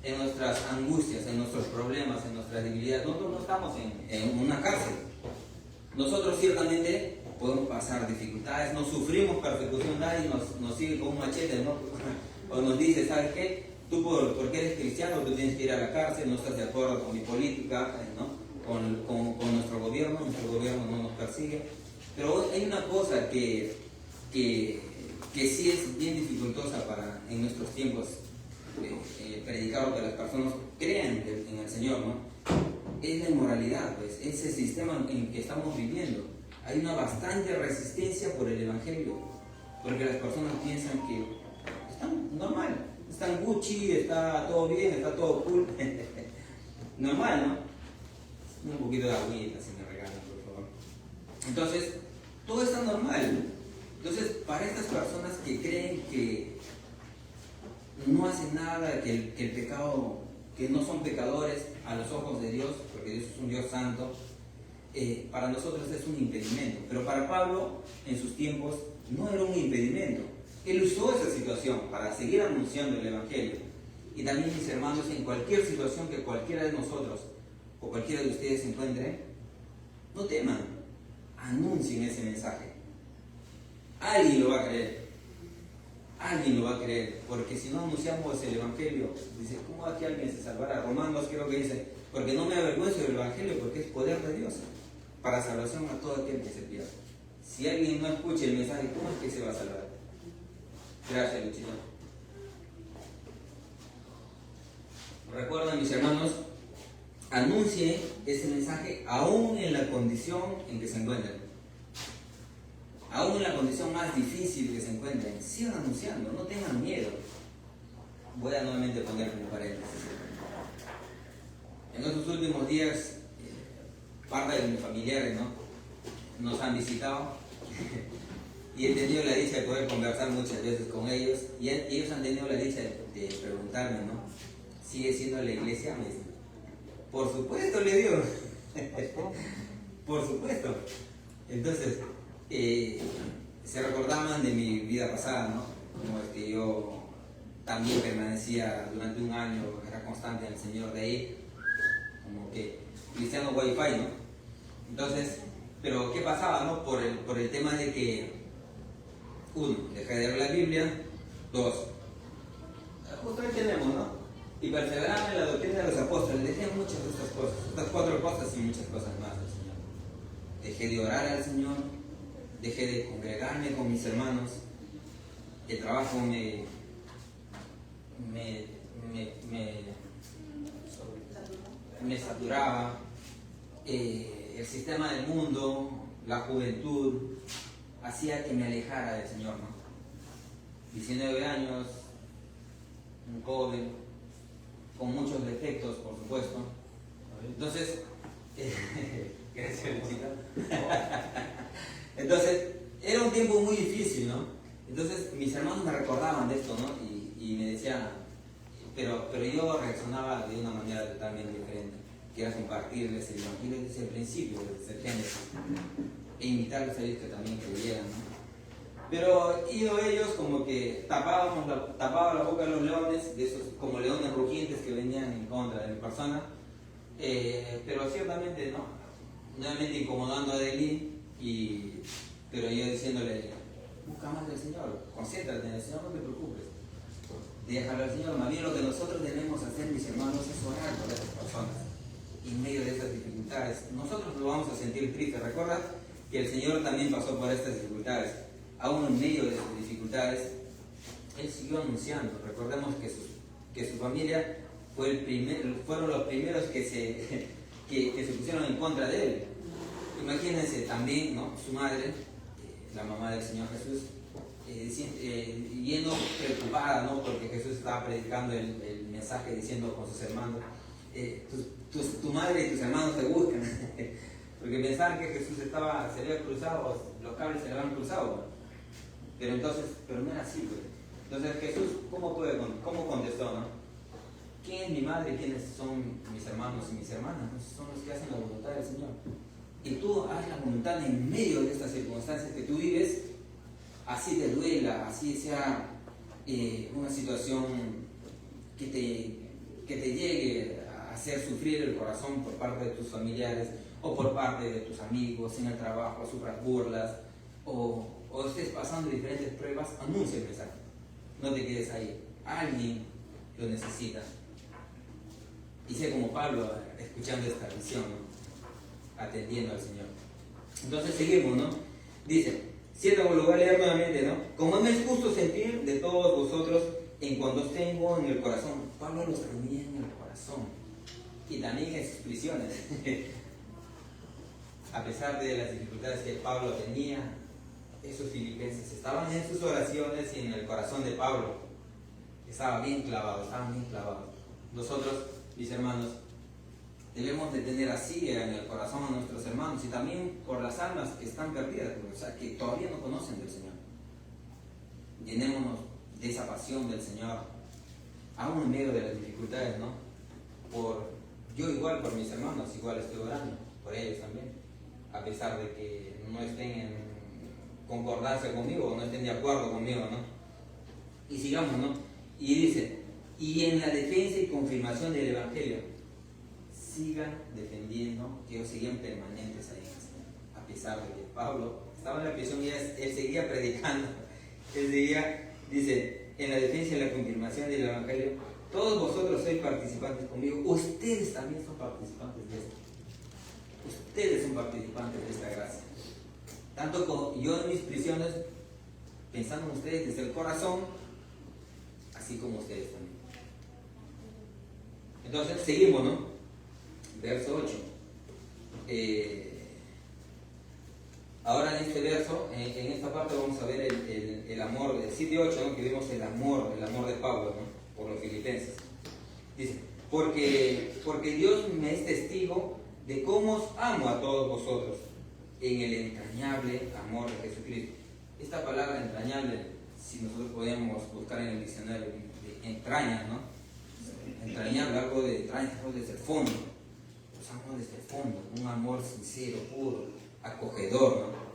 en nuestras angustias, en nuestros problemas, en nuestras debilidades, nosotros no estamos en una cárcel. Nosotros ciertamente podemos pasar dificultades, no sufrimos persecución, nadie nos sigue con un machete, ¿no? O nos dice, ¿sabes qué? Tú porque eres cristiano, tú tienes que ir a la cárcel, no estás de acuerdo con mi política, ¿no?, con nuestro gobierno no nos persigue. Pero hay una cosa que sí es bien dificultosa en nuestros tiempos, predicar o que las personas crean en el Señor, ¿no? Es la inmoralidad, pues, es el sistema en que estamos viviendo. Hay una bastante resistencia por el Evangelio, porque las personas piensan que están normal, están Gucci, está todo bien, está todo cool. Normal, ¿no? Un poquito de agüita, si me regalan, por favor. Entonces, todo está normal. Entonces, para estas personas que creen que no hacen nada, que el pecado, que no son pecadores a los ojos de Dios, porque Dios es un Dios santo, para nosotros es un impedimento. Pero para Pablo, en sus tiempos, no era un impedimento. Él usó esa situación para seguir anunciando el Evangelio. Y también, mis hermanos, en cualquier situación que cualquiera de nosotros o cualquiera de ustedes se encuentre, no teman, anuncien ese mensaje. Alguien lo va a creer. Alguien lo va a creer, porque si no anunciamos el Evangelio, dice, ¿cómo aquí alguien se salvará? Romanos creo que dice, porque no me avergüenzo del Evangelio, porque es poder de Dios para salvación a todo aquel que se pierda. Si alguien no escucha el mensaje, ¿cómo es que se va a salvar? Gracias, Luchito. Recuerden, mis hermanos, anuncie ese mensaje aún en la condición en que se encuentren. Aún en la condición más difícil que se encuentren, sigan anunciando, no tengan miedo. Voy a nuevamente poner como paréntesis. En estos últimos días, parte de mis familiares, ¿no?, nos han visitado y he tenido la dicha de poder conversar muchas veces con ellos, y ellos han tenido la dicha de preguntarme, ¿no?, ¿sigue siendo la iglesia? Me dicen, por supuesto, le digo. Por supuesto. Entonces, se recordaban de mi vida pasada, ¿no? Como es que yo también permanecía durante un año, era constante en el Señor, de ahí, como que cristiano wifi, ¿no? Entonces, pero ¿qué pasaba, no? Por el tema de que, uno, dejé de leer la Biblia, dos, justo ahí tenemos, ¿no? Y perseveraba en la doctrina de los apóstoles. Dejé muchas de estas cosas, estas 4 cosas y muchas cosas más del Señor. Dejé de orar al Señor, dejé de congregarme con mis hermanos, el trabajo me saturaba, el sistema del mundo, la juventud, hacía que me alejara del Señor, ¿no? 19 años, un joven, con muchos defectos, por supuesto. Entonces, gracias, Luchita. Entonces, era un tiempo muy difícil, ¿no? Entonces, mis hermanos me recordaban de esto, ¿no? Y me decían, pero yo reaccionaba de una manera totalmente diferente, que era compartirles el Evangelio desde el principio, desde el Génesis, e invitarles a ellos que también creyeran, ¿no? Pero ellos como que tapaban la boca de los leones, de esos como leones rugientes que venían en contra de mi persona, pero ciertamente, ¿no?, nuevamente incomodando a Delí, pero yo diciéndole, busca más del Señor, concéntrate en el Señor, no te preocupes, déjalo al Señor. Más bien lo que nosotros debemos hacer, mis hermanos, es orar por estas personas en medio de estas dificultades. Nosotros lo vamos a sentir triste. Recuerda que el Señor también pasó por estas dificultades, aún en medio de sus dificultades, él siguió anunciando. Recordemos que su familia fueron los primeros que se pusieron en contra de él. Imagínense también, ¿no?, su madre, la mamá del Señor Jesús, yendo preocupada, ¿no?, porque Jesús estaba predicando el mensaje diciendo con sus hermanos, tu madre y tus hermanos te buscan, porque pensaban que Jesús se había cruzado, los cables se le habían cruzado, pero no era así, pues. Entonces Jesús, ¿cómo contestó, no? ¿Quién es mi madre y quiénes son mis hermanos y mis hermanas? Son los que hacen la voluntad del Señor. Y tú haz la voluntad en medio de estas circunstancias que tú vives, así te duela, así sea una situación que te llegue a hacer sufrir el corazón por parte de tus familiares o por parte de tus amigos en el trabajo, sufras burlas o estés pasando diferentes pruebas, anuncia el mensaje. No te quedes ahí. Alguien lo necesita. Y sé como Pablo escuchando esta visión, ¿no?, atendiendo al Señor. Entonces seguimos, ¿no? Dice, cierto, lo voy a leer nuevamente, ¿no? Como me es justo sentir de todos vosotros en cuanto os tengo en el corazón. Pablo los tenía en el corazón y también en sus prisiones. A pesar de las dificultades que Pablo tenía, esos filipenses estaban en sus oraciones y en el corazón de Pablo. Estaban bien clavados. Nosotros, mis hermanos, debemos de tener así en el corazón a nuestros hermanos y también por las almas que están perdidas, o sea, que todavía no conocen del Señor. Llenémonos de esa pasión del Señor, aún en medio de las dificultades, ¿no? Yo igual por mis hermanos, igual estoy orando, por ellos también, a pesar de que no estén en concordancia conmigo, o no estén de acuerdo conmigo, ¿no? Y sigamos, ¿no? Y dice, y en la defensa y confirmación del Evangelio, sigan defendiendo, que ellos sigan permanentes ahí, a pesar de que Pablo estaba en la prisión y él seguía predicando, él seguía, dice, en la defensa y la confirmación del Evangelio, todos vosotros sois participantes conmigo, ustedes también son participantes de esto, ustedes son participantes de esta gracia, tanto como yo en mis prisiones, pensando en ustedes desde el corazón, así como ustedes también. Entonces seguimos, ¿no? Verso 8. Ahora en este verso, en esta parte vamos a ver el amor, el 7-8, ¿no?, que vimos el amor de Pablo, ¿no?, por los filipenses. Dice, porque Dios me es testigo de cómo os amo a todos vosotros en el entrañable amor de Jesucristo. Esta palabra entrañable, si nosotros podemos buscar en el diccionario, de entrañas, ¿no? Entrañable, algo de entrañas, algo desde el fondo. Los amo desde el fondo, un amor sincero, puro, acogedor, ¿no?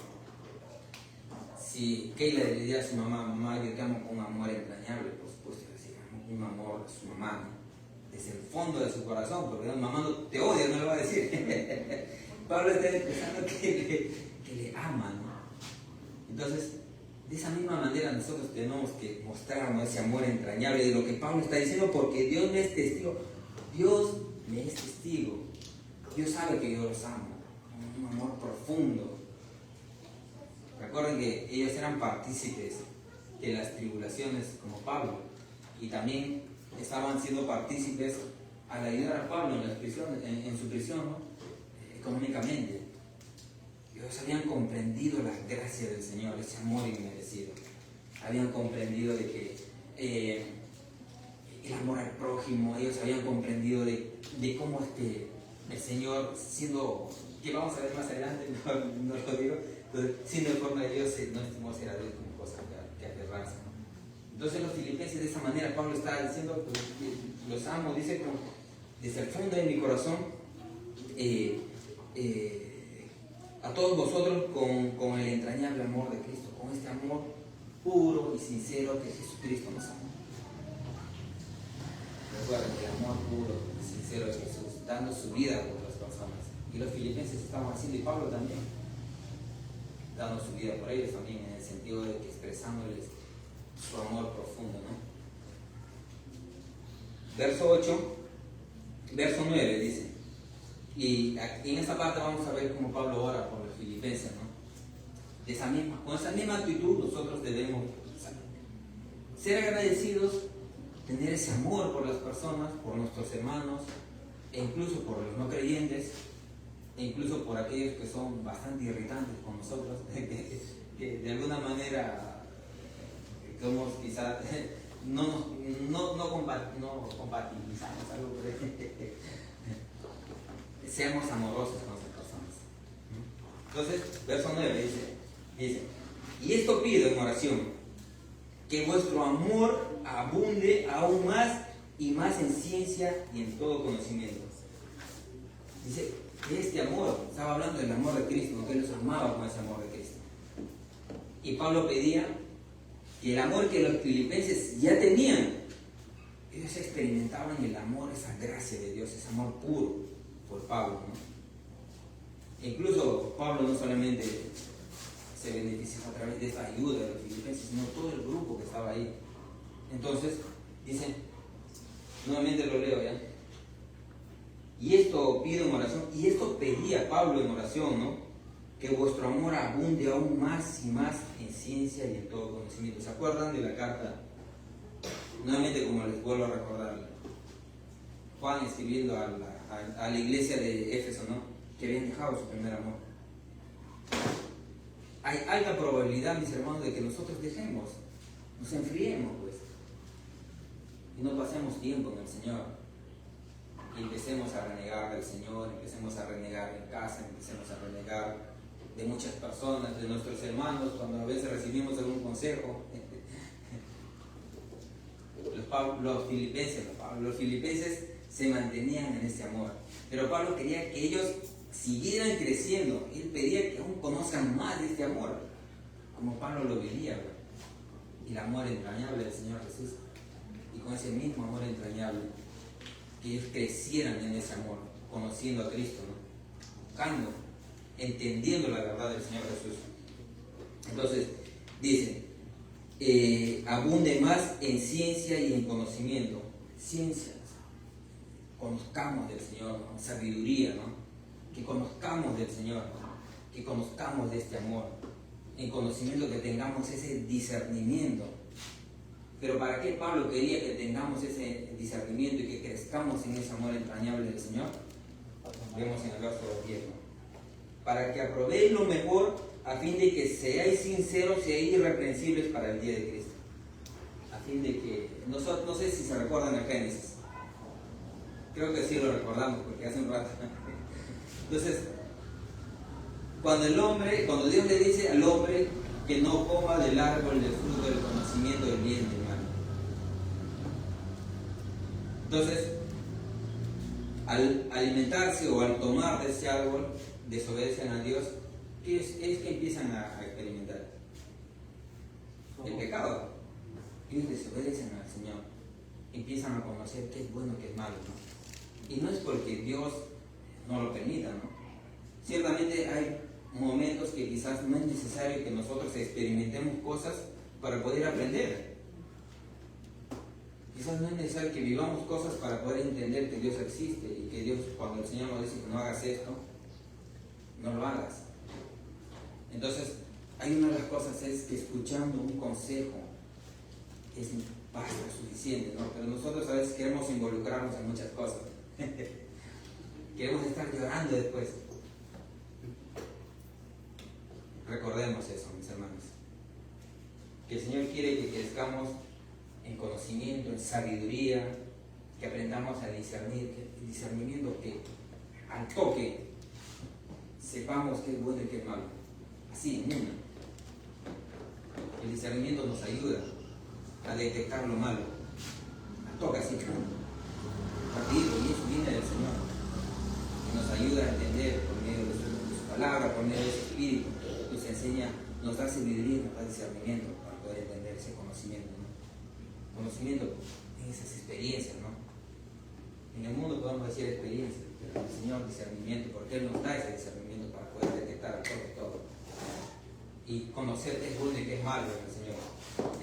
Si Keila le diría a su mamá, yo te amo con un amor entrañable, por supuesto que sí, un amor a su mamá, ¿no?, desde el fondo de su corazón, porque la mamá no te odia, no le va a decir. Pablo está pensando que le ama, ¿no? Entonces, de esa misma manera nosotros tenemos que mostrarnos ese amor entrañable de lo que Pablo está diciendo, porque Dios me es testigo. Dios me es testigo. Dios sabe que yo los amo, con un amor profundo. Recuerden que ellos eran partícipes de las tribulaciones como Pablo, y también estaban siendo partícipes al ayudar a Pablo en su prisión, ¿no?, económicamente. Ellos habían comprendido la gracia del Señor, ese amor inmerecido. Habían comprendido de que el amor al prójimo, ellos habían comprendido de cómo el Señor, siendo, que vamos a ver más adelante, no lo digo, entonces, siendo en forma de Dios, no estimó ser a Dios como cosa que aferrarse, ¿no? Entonces los filipenses, de esa manera Pablo está diciendo, pues, los amo, dice, desde el fondo de mi corazón, a todos vosotros con el entrañable amor de Cristo, con este amor puro y sincero que Jesucristo nos amó. Recuerden que el amor puro y sincero de Jesús, dando su vida por las personas. Y los filipenses estaban haciendo, y Pablo también, dando su vida por ellos también, en el sentido de que expresándoles su amor profundo, ¿no? Verso 8, verso 9 dice, y en esta parte vamos a ver cómo Pablo ora por los filipenses, ¿no? con esa misma actitud nosotros debemos ser agradecidos, tener ese amor por las personas, por nuestros hermanos, e incluso por los no creyentes, e incluso por aquellos que son bastante irritantes con nosotros, que de alguna manera somos quizás no compatibilizamos algo por ahí. Seamos amorosos con esas personas. Entonces, verso 9 dice, y esto pido en oración, que vuestro amor abunde aún más y más en ciencia y en todo conocimiento. Dice que este amor, estaba hablando del amor de Cristo, que él los amaba con ese amor de Cristo. Y Pablo pedía que el amor que los filipenses ya tenían, ellos experimentaban el amor, esa gracia de Dios, ese amor puro por Pablo, ¿no? Incluso Pablo no solamente se benefició a través de esta ayuda de los filipenses, sino todo el grupo que estaba ahí. Entonces, dice, nuevamente lo leo ya, y esto pido en oración, y esto pedía Pablo en oración, ¿no? Que vuestro amor abunde aún más y más en ciencia y en todo conocimiento. ¿Se acuerdan de la carta? Nuevamente, como les vuelvo a recordar, Juan escribiendo a la iglesia de Éfeso, ¿no? Que habían dejado su primer amor. Hay alta probabilidad, mis hermanos, de que nosotros dejemos, nos enfriemos, pues, y no pasemos tiempo en el Señor, y empecemos a renegar del Señor, empecemos a renegar en casa, empecemos a renegar de muchas personas, de nuestros hermanos, cuando a veces recibimos algún consejo. Los filipenses se mantenían en este amor, pero Pablo quería que ellos siguieran creciendo. Él pedía que aún conozcan más de este amor, como Pablo lo vivía, y el amor entrañable del Señor Jesús, y con ese mismo amor entrañable, que ellos crecieran en ese amor, conociendo a Cristo, ¿no? Buscando, entendiendo la verdad del Señor Jesús. Entonces, dice, abunde más en ciencia y en conocimiento. Ciencia, conozcamos del Señor, ¿no? Sabiduría, ¿no? Que conozcamos del Señor, ¿no? Que conozcamos de este amor. En conocimiento, que tengamos ese discernimiento. Pero ¿para qué Pablo quería que tengamos ese discernimiento y que crezcamos en ese amor entrañable del Señor? Vemos en el verso 10, ¿no? Para que aprobéis lo mejor, a fin de que seáis sinceros e irreprensibles para el día de Cristo. A fin de que, no sé si se recuerdan el Génesis. Creo que sí lo recordamos, porque hace un rato. Entonces, cuando Dios le dice al hombre que no coma del árbol del fruto del conocimiento del bien y del mal. Entonces, al alimentarse o al tomar de ese árbol, desobedecen a Dios. ¿Qué es que empiezan a experimentar? El pecado. Ellos desobedecen al Señor. Empiezan a conocer qué es bueno y qué es malo, ¿no? Y no es porque Dios no lo permita, ¿no? Ciertamente hay momentos que quizás no es necesario que nosotros experimentemos cosas para poder aprender. Quizás no es necesario que vivamos cosas para poder entender que Dios existe y que Dios, cuando el Señor nos dice que no hagas esto, no lo hagas. Entonces, hay una de las cosas es que escuchando un consejo es basta, suficiente, ¿no? Pero nosotros a veces queremos involucrarnos en muchas cosas. Queremos estar llorando después. Recordemos eso, mis hermanos. Que el Señor quiere que crezcamos en conocimiento, en sabiduría, que aprendamos a discernir, el discernimiento, que al toque sepamos qué es bueno y qué es malo. Así, en una. El discernimiento nos ayuda a detectar lo malo. Al toque, así, rápido, y eso viene del Señor, que nos ayuda a entender por medio de su palabra, por medio de su espíritu. Nos enseña, nos da sabiduría, nos da discernimiento para poder entender ese conocimiento, ¿no? Conocimiento en esas experiencias, ¿no? En el mundo podemos decir experiencias, pero el Señor discernimiento, porque Él nos da ese discernimiento para poder detectar todo y conocer qué es bueno y qué es malo en el Señor.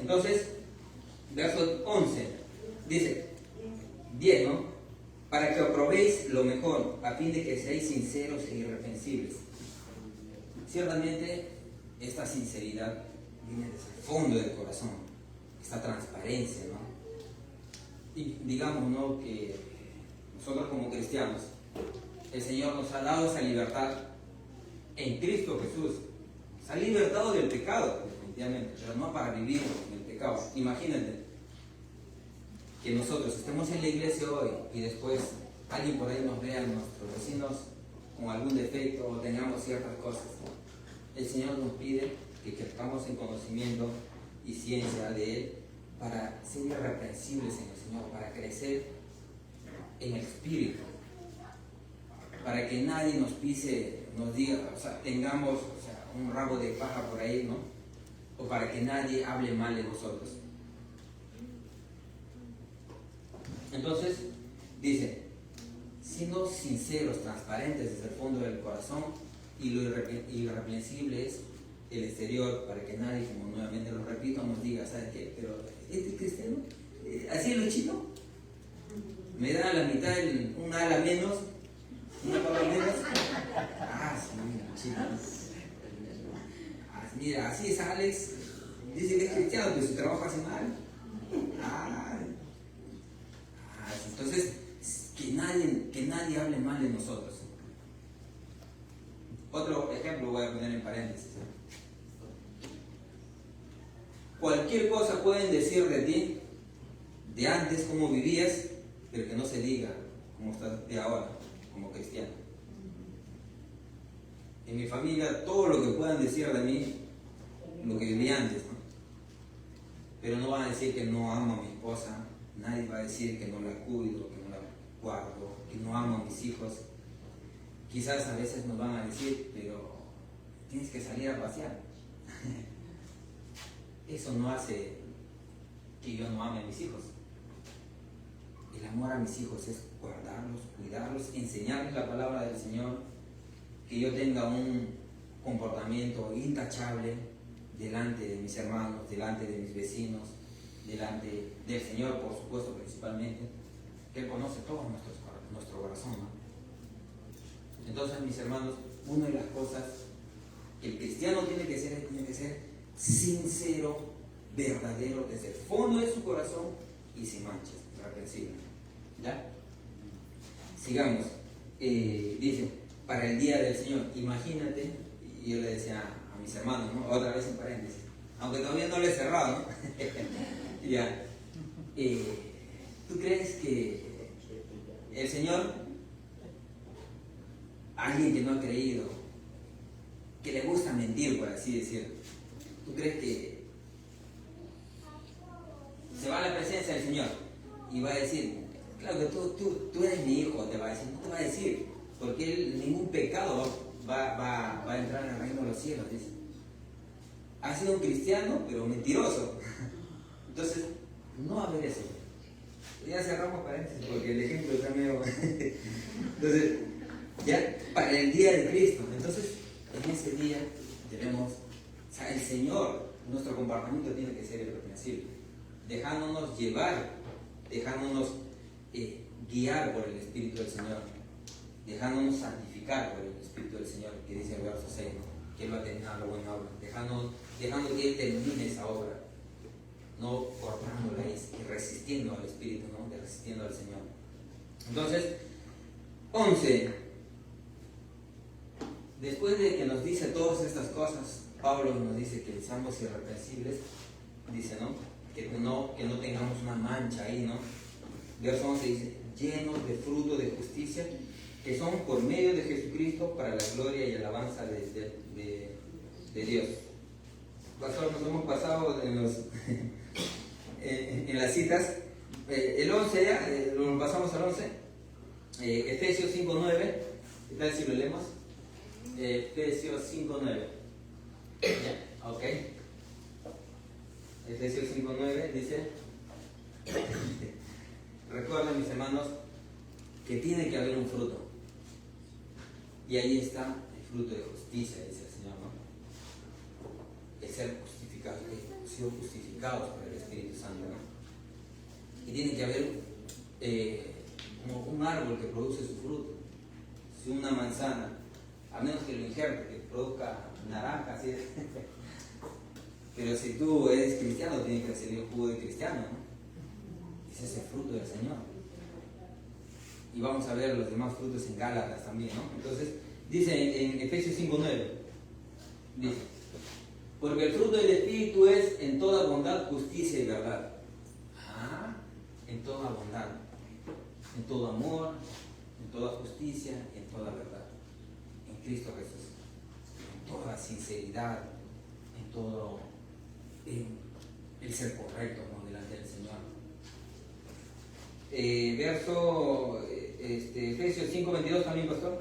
Entonces, verso 11 dice 10, ¿no? Para que aprobéis lo mejor, a fin de que seáis sinceros e irreprensibles. Ciertamente, esta sinceridad viene desde el fondo del corazón, esta transparencia, ¿no? Y digamos, ¿no?, que nosotros como cristianos, el Señor nos ha dado esa libertad en Cristo Jesús. Se ha libertado del pecado, definitivamente, pero no para vivir en el pecado. Imagínate que nosotros estemos en la iglesia hoy y después alguien por ahí nos vea, nuestros vecinos, con algún defecto o tengamos ciertas cosas. El Señor nos pide que crezcamos en conocimiento y ciencia de Él para ser irreprensibles en el Señor, para crecer en el Espíritu, para que nadie nos pise, nos diga, o sea, tengamos, o sea, un rabo de paja por ahí, ¿no? O para que nadie hable mal de nosotros. Entonces, dice, siendo sinceros, transparentes desde el fondo del corazón, y lo irreprensible es el exterior, para que nadie, como nuevamente lo repito, nos diga, ¿sabes qué? Pero este cristiano, así es lo chino, me da la mitad, un ala menos, una palabra menos. Ah, sí, mira, chino. Mira, así es Alex, dice que es cristiano, pero su trabajo hace mal. Entonces, que nadie hable mal de nosotros. Otro ejemplo voy a poner en paréntesis. Cualquier cosa pueden decir de ti, de antes, cómo vivías, pero que no se diga cómo estás de ahora, como cristiano. En mi familia, todo lo que puedan decir de mí, lo que viví antes, ¿no? Pero no van a decir que no amo a mi esposa, nadie va a decir que no la cuido, que no la guardo, que no amo a mis hijos. Quizás a veces nos van a decir, pero tienes que salir a pasear. Eso no hace que yo no ame a mis hijos. El amor a mis hijos es guardarlos, cuidarlos, enseñarles la palabra del Señor, que yo tenga un comportamiento intachable delante de mis hermanos, delante de mis vecinos, delante del Señor, por supuesto, principalmente, que Él conoce todo nuestro corazón, ¿no? Entonces, mis hermanos, una de las cosas que el cristiano tiene que ser sincero, verdadero, desde el fondo de su corazón y sin manchas, irreprensible. ¿Ya? Sigamos. Dice, para el día del Señor, imagínate, y yo le decía a mis hermanos, ¿no?, otra vez en paréntesis, aunque todavía no lo he cerrado, ¿no? Ya. ¿Tú crees que el Señor, alguien que no ha creído, que le gusta mentir, por así decirlo, tú crees que se va a la presencia del Señor y va a decir, claro que tú eres mi hijo, te va a decir, no te va a decir, porque él, ningún pecado va a entrar en el reino de los cielos, dice. Ha sido un cristiano, pero mentiroso. Entonces, no va a haber eso. Ya cerramos paréntesis porque el ejemplo está medio. Entonces, ya para el día de Cristo. Entonces, en ese día debemos, o sea, el Señor, nuestro comportamiento tiene que ser irreprensible, dejándonos llevar, dejándonos guiar por el Espíritu del Señor, dejándonos santificar por el Espíritu del Señor, que dice el verso 6, ¿no?, que Él va a terminar la buena obra, dejando que Él termine esa obra, no cortándola y resistiendo al Espíritu, ¿no?, resistiendo al Señor. Entonces, 11. Después de que nos dice todas estas cosas, Pablo nos dice que seamos irreprensibles, dice, ¿no?, que no tengamos una mancha ahí, ¿no? Verso 11 dice, llenos de fruto de justicia, que son por medio de Jesucristo para la gloria y alabanza de Dios. Pastor, nos hemos pasado en las citas. El 11 ya, lo pasamos al 11. Efesios 5:9. ¿Qué tal si lo leemos? Efesios 5:9. Ok. Efesios 5:9 dice, recuerden, mis hermanos, que tiene que haber un fruto. Y ahí está el fruto de justicia, dice el Señor, ¿no? El ser justificados, sido justificados por el Espíritu Santo, ¿no? Y tiene que haber como un árbol que produce su fruto. Si una manzana a menos que lo injerte, que produzca naranja, así. Pero si tú eres cristiano, tienes que hacer el jugo de cristiano, ¿no? Ese es el fruto del Señor. Y vamos a ver los demás frutos en Gálatas también, ¿no? Entonces, dice en Efesios 5:9, dice, porque el fruto del Espíritu es en toda bondad, justicia y verdad. En toda bondad, en todo amor, en toda justicia y en toda verdad. En Cristo Jesús. En toda sinceridad, en todo el ser correcto, ¿no?, delante del Señor. Verso Efesios 5:22 también, pastor.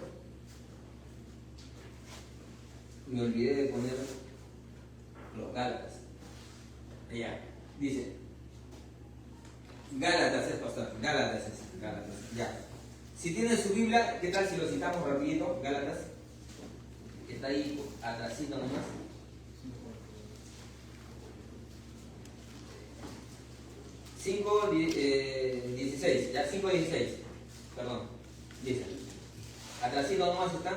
Me olvidé de poner los Gálatas. Ya, dice Gálatas es, pastor. Gálatas. Ya. Si tienen su Biblia, ¿qué tal si lo citamos rapidito? Gálatas, que está ahí atrásito nomás. 5:16, ya 5:16, perdón, dice, atrásito nomás está.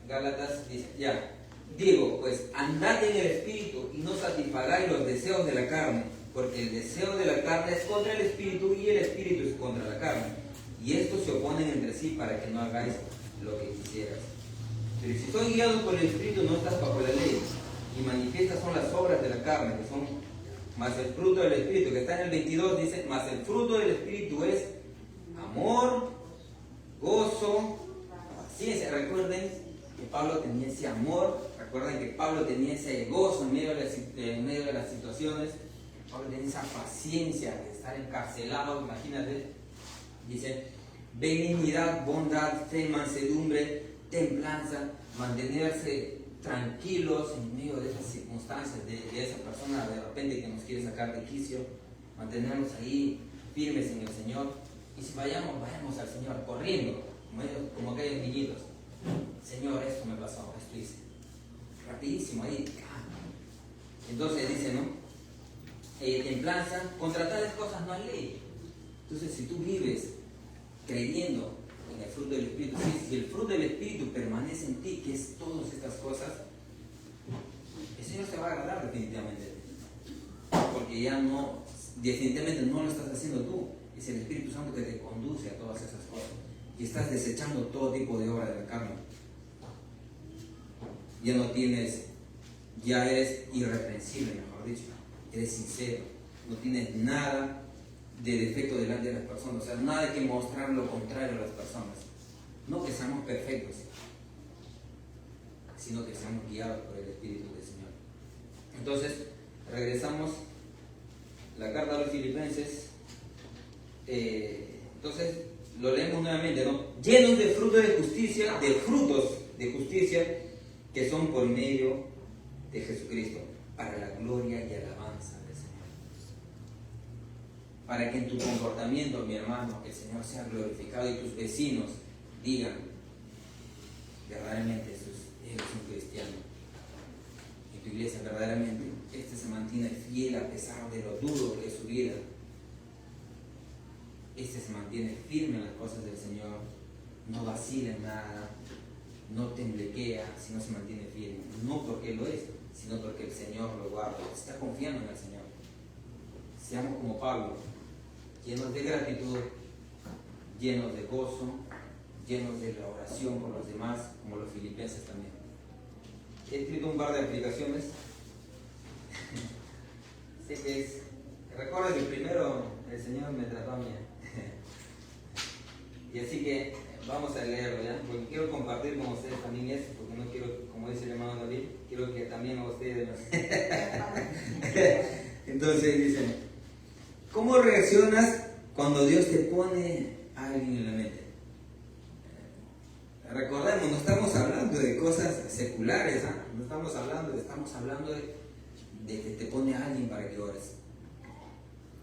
Gálatas dice, ya, digo, pues andad en el Espíritu y no satisfagáis los deseos de la carne, porque el deseo de la carne es contra el Espíritu y el Espíritu es contra la carne, y estos se oponen entre sí para que no hagáis lo que quisieras. Pero si sois guiados por el Espíritu, no estás bajo la ley, y manifiestas son las obras de la carne, que son más el fruto del Espíritu, que está en el 22, dice, más el fruto del Espíritu es amor, gozo, paciencia. Recuerden que Pablo tenía ese amor, recuerden que Pablo tenía ese gozo en medio de las situaciones. Pablo tenía esa paciencia de estar encarcelado, imagínate. Dice, benignidad, bondad, fe, mansedumbre, templanza, mantenerse tranquilos en medio de esas circunstancias, de esa persona de repente que nos quiere sacar de quicio, mantenernos ahí firmes en el Señor. Y si vayamos al Señor corriendo, como aquellos niñitos. Señor, esto me pasó, esto hice. Rapidísimo ahí. Entonces dice, ¿no? Templanza, contra tales cosas no hay ley. Entonces, si tú vives creyendo en el fruto del Espíritu, si el fruto del Espíritu permanece en ti, que es todas estas cosas, el Señor te va a agradar definitivamente. Porque ya no, definitivamente no lo estás haciendo tú. Es el Espíritu Santo que te conduce a todas esas cosas. Y estás desechando todo tipo de obra de la carne. Ya eres irreprensible, mejor dicho. Eres sincero. No tienes nada de defecto delante de las personas. O sea, nada que mostrar lo contrario a las personas. No que seamos perfectos, sino que seamos guiados por el Espíritu del Señor. Entonces, regresamos la carta a los Filipenses. Entonces, lo leemos nuevamente, ¿no? Llenos de frutos de justicia, de frutos de justicia, que son por medio de Jesucristo, para la gloria y alabanza del Señor. Para que en tu comportamiento, mi hermano, el Señor sea glorificado y tus vecinos digan, verdaderamente él es un cristiano. Y tu iglesia verdaderamente, se mantiene fiel a pesar de lo duro que es su vida. Se mantiene firme en las cosas del Señor, no vacila en nada, no temblequea, sino se mantiene firme. No porque lo es, sino porque el Señor lo guarda, está confiando en el Señor. Seamos como Pablo, llenos de gratitud, llenos de gozo, llenos de la oración por los demás, como los filipenses también. He escrito un par de aplicaciones. Sé que es. Recuerden que primero el Señor me trató a mí. Y así que vamos a leerlo, ¿ya? Porque quiero compartir con ustedes también eso, porque no quiero, como dice el hermano David, quiero que también a ustedes. Entonces dicen, ¿cómo reaccionas cuando Dios te pone a alguien en la mente? Recordemos, no estamos hablando de cosas seculares, ¿eh? No estamos hablando de que te pone a alguien para que ores.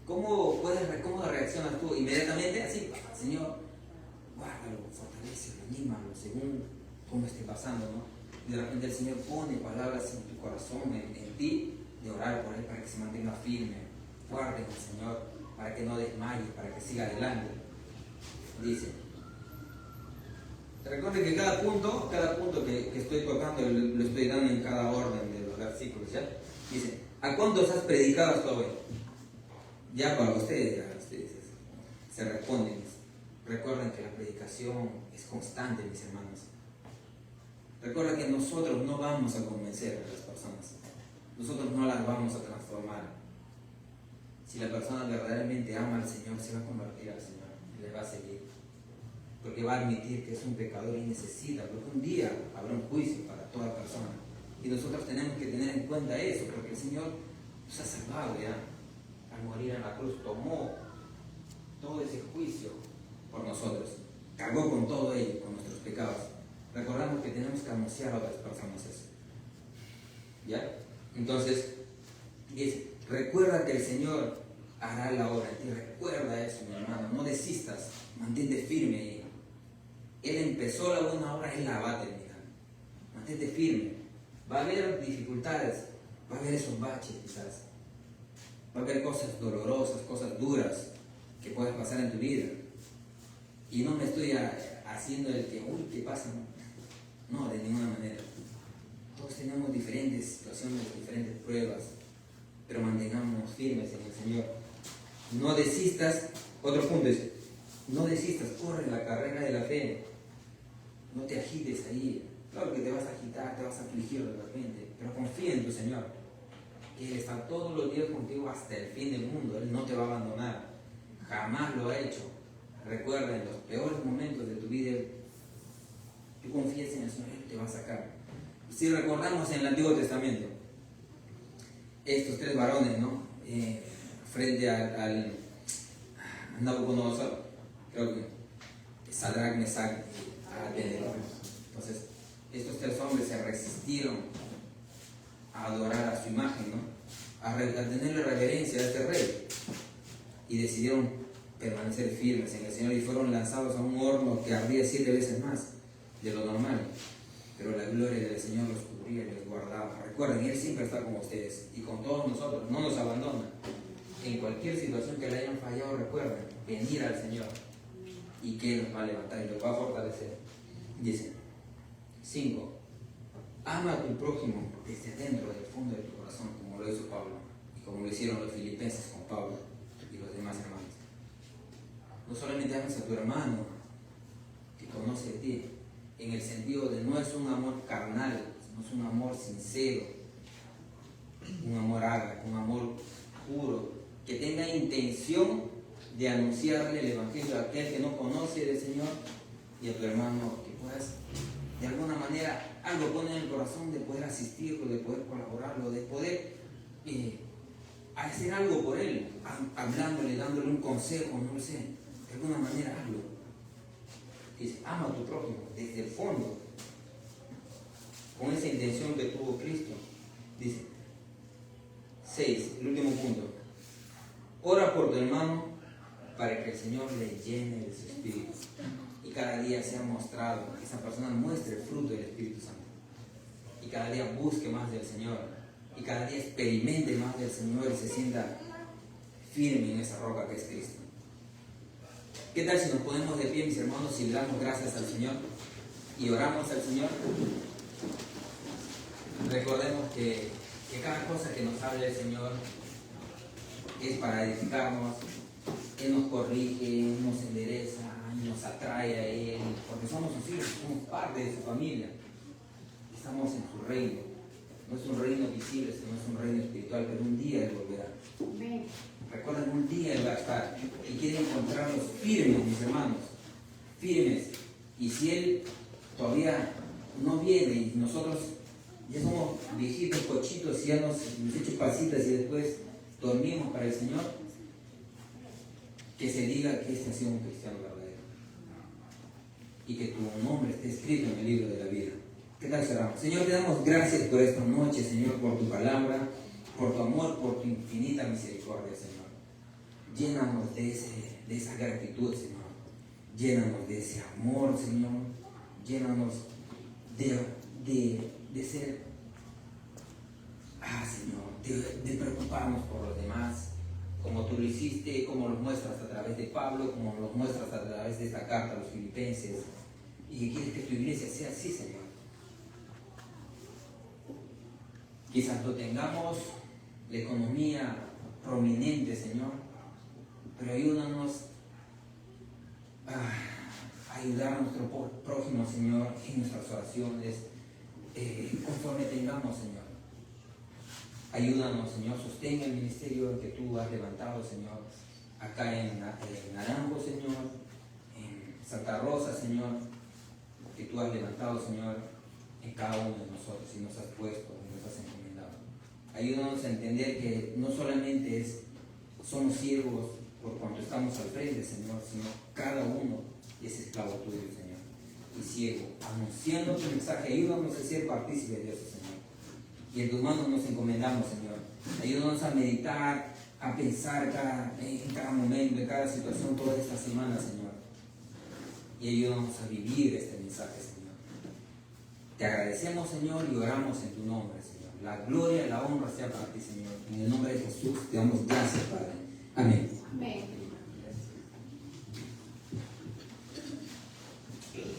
¿Cómo reaccionas tú? Inmediatamente así, Señor, guárdalo, fortalécelo, anímalo, según cómo esté pasando, ¿no? Y de repente el Señor pone palabras en tu corazón, en ti, de orar por él para que se mantenga firme, fuerte en el Señor, para que no desmaye, para que siga adelante. Dice, Recuerden que cada punto que estoy tocando lo estoy dando en cada orden de los versículos, ¿ya? Dice, ¿a cuántos has predicado hasta hoy? Ya para ustedes se responden. Recuerden que la predicación es constante, mis hermanos. Recuerda que nosotros no vamos a convencer a las personas. Nosotros no las vamos a transformar. Si la persona verdaderamente ama al Señor, se va a convertir al Señor y le va a seguir. Porque va a admitir que es un pecador y necesita, porque un día habrá un juicio para toda persona. Y nosotros tenemos que tener en cuenta eso, porque el Señor nos ha salvado ya. Al morir en la cruz tomó todo ese juicio por nosotros. Cargó con todo ello, con nuestros pecados. Recordamos que tenemos que anunciar a otras personas eso. ¿Ya? Entonces, dice, recuerda que el Señor hará la obra en ti. Recuerda eso, mi hermano. No desistas. Mantente firme ahí. Él empezó la buena obra, Él la va a terminar. Mantente firme. Va a haber dificultades. Va a haber esos baches quizás. Va a haber cosas dolorosas, cosas duras que puedas pasar en tu vida. Y no me estoy haciendo el que, uy, ¿qué pasa? No, de ninguna manera. Todos tenemos diferentes situaciones, diferentes pruebas, pero mantengamos firmes en el Señor. No desistas. Otro punto es, no desistas, corre la carrera de la fe. No te agites ahí. Claro que te vas a agitar, te vas a afligir de repente, pero confía en tu Señor, que Él está todos los días contigo hasta el fin del mundo. Él no te va a abandonar, jamás lo ha hecho. Recuerda, en los peores momentos de tu vida, tú confías en el Señor, Él te va a sacar. Si recordamos en el Antiguo Testamento, estos tres varones, ¿no? Frente al Nabucodonosor, creo que Sadrach, Mesach y Abednego. Entonces, estos tres hombres se resistieron a adorar a su imagen, ¿no? A tenerle reverencia a este rey, y decidieron permanecer firmes en el Señor y fueron lanzados a un horno que ardía 7 veces más de lo normal, pero la gloria del Señor los cubría y los guardaba. Recuerden, Él siempre está con ustedes y con todos nosotros, no nos abandona. En cualquier situación que le hayan fallado, recuerden, venir al Señor y que Él los va a levantar y los va a fortalecer. Dice 5. Ama a tu prójimo desde adentro del fondo de tu corazón, como lo hizo Pablo y como lo hicieron los filipenses con Pablo y los demás hermanos. No solamente ames a tu hermano que conoce de ti, en el sentido de no es un amor carnal, no es un amor sincero, un amor ágape, un amor puro, que tenga intención de anunciarle el Evangelio a aquel que no conoce del Señor y a tu hermano, que puedas de alguna manera algo poner en el corazón de poder asistirlo, de poder colaborarlo, de poder hacer algo por él, hablándole, dándole un consejo, no lo sé, de alguna manera hazlo. Dice, ama a tu prójimo desde el fondo, con esa intención que tuvo Cristo. Dice 6, el último punto, ora por tu hermano para que el Señor le llene de su Espíritu y cada día sea mostrado, que esa persona muestre el fruto del Espíritu Santo y cada día busque más del Señor y cada día experimente más del Señor y se sienta firme en esa roca que es Cristo. ¿Qué tal si nos ponemos de pie, mis hermanos, y le damos gracias al Señor y oramos al Señor? Recordemos que cada cosa que nos habla el Señor es para edificarnos. Él nos corrige, nos endereza, nos atrae a Él, porque somos sus hijos, somos parte de su familia. Estamos en su reino. No es un reino visible, sino es un reino espiritual, pero un día Él volverá. Recuerden, un día Él va a estar y quiere encontrarnos firmes, mis hermanos, firmes. Y si Él todavía no viene y nosotros ya somos viejitos, cochitos, y ya nos hecho pasitas y después dormimos para el Señor, que se diga que este ha sido un cristiano verdadero y que tu nombre esté escrito en el libro de la vida. ¿Qué tal cerramos? Señor, te damos gracias por esta noche, Señor, por tu palabra, por tu amor, por tu infinita misericordia, Señor. Llénanos de esa gratitud, Señor. Llénanos de ese amor, Señor. Llénanos de ser, Señor, de preocuparnos por los demás, como tú lo hiciste, como lo muestras a través de Pablo, como lo muestras a través de esta carta a los filipenses, y que quieres que tu iglesia sea así, Señor. Quizás no tengamos la economía prominente, Señor, pero ayúdanos a ayudar a nuestro prójimo, Señor, en nuestras oraciones, conforme tengamos, Señor. Ayúdanos, Señor, sostén el ministerio que tú has levantado, Señor, acá en Naranjo, Señor, en Santa Rosa, Señor, que tú has levantado, Señor, en cada uno de nosotros y nos has puesto y nos has encomendado. Ayúdanos a entender que no solamente somos siervos por cuanto estamos al frente, Señor, sino cada uno es esclavo tuyo, Señor, y siervo, anunciando tu mensaje. Ayúdanos a ser partícipes de eso, Señor. Y en tus manos nos encomendamos, Señor. Ayúdanos a meditar, a pensar en cada momento, en cada situación, toda esta semana, Señor. Y ayúdanos a vivir este mensaje, Señor. Te agradecemos, Señor, y oramos en tu nombre, Señor. La gloria y la honra sea para ti, Señor. En el nombre de Jesús te damos gracias, Padre. Amén. Amén.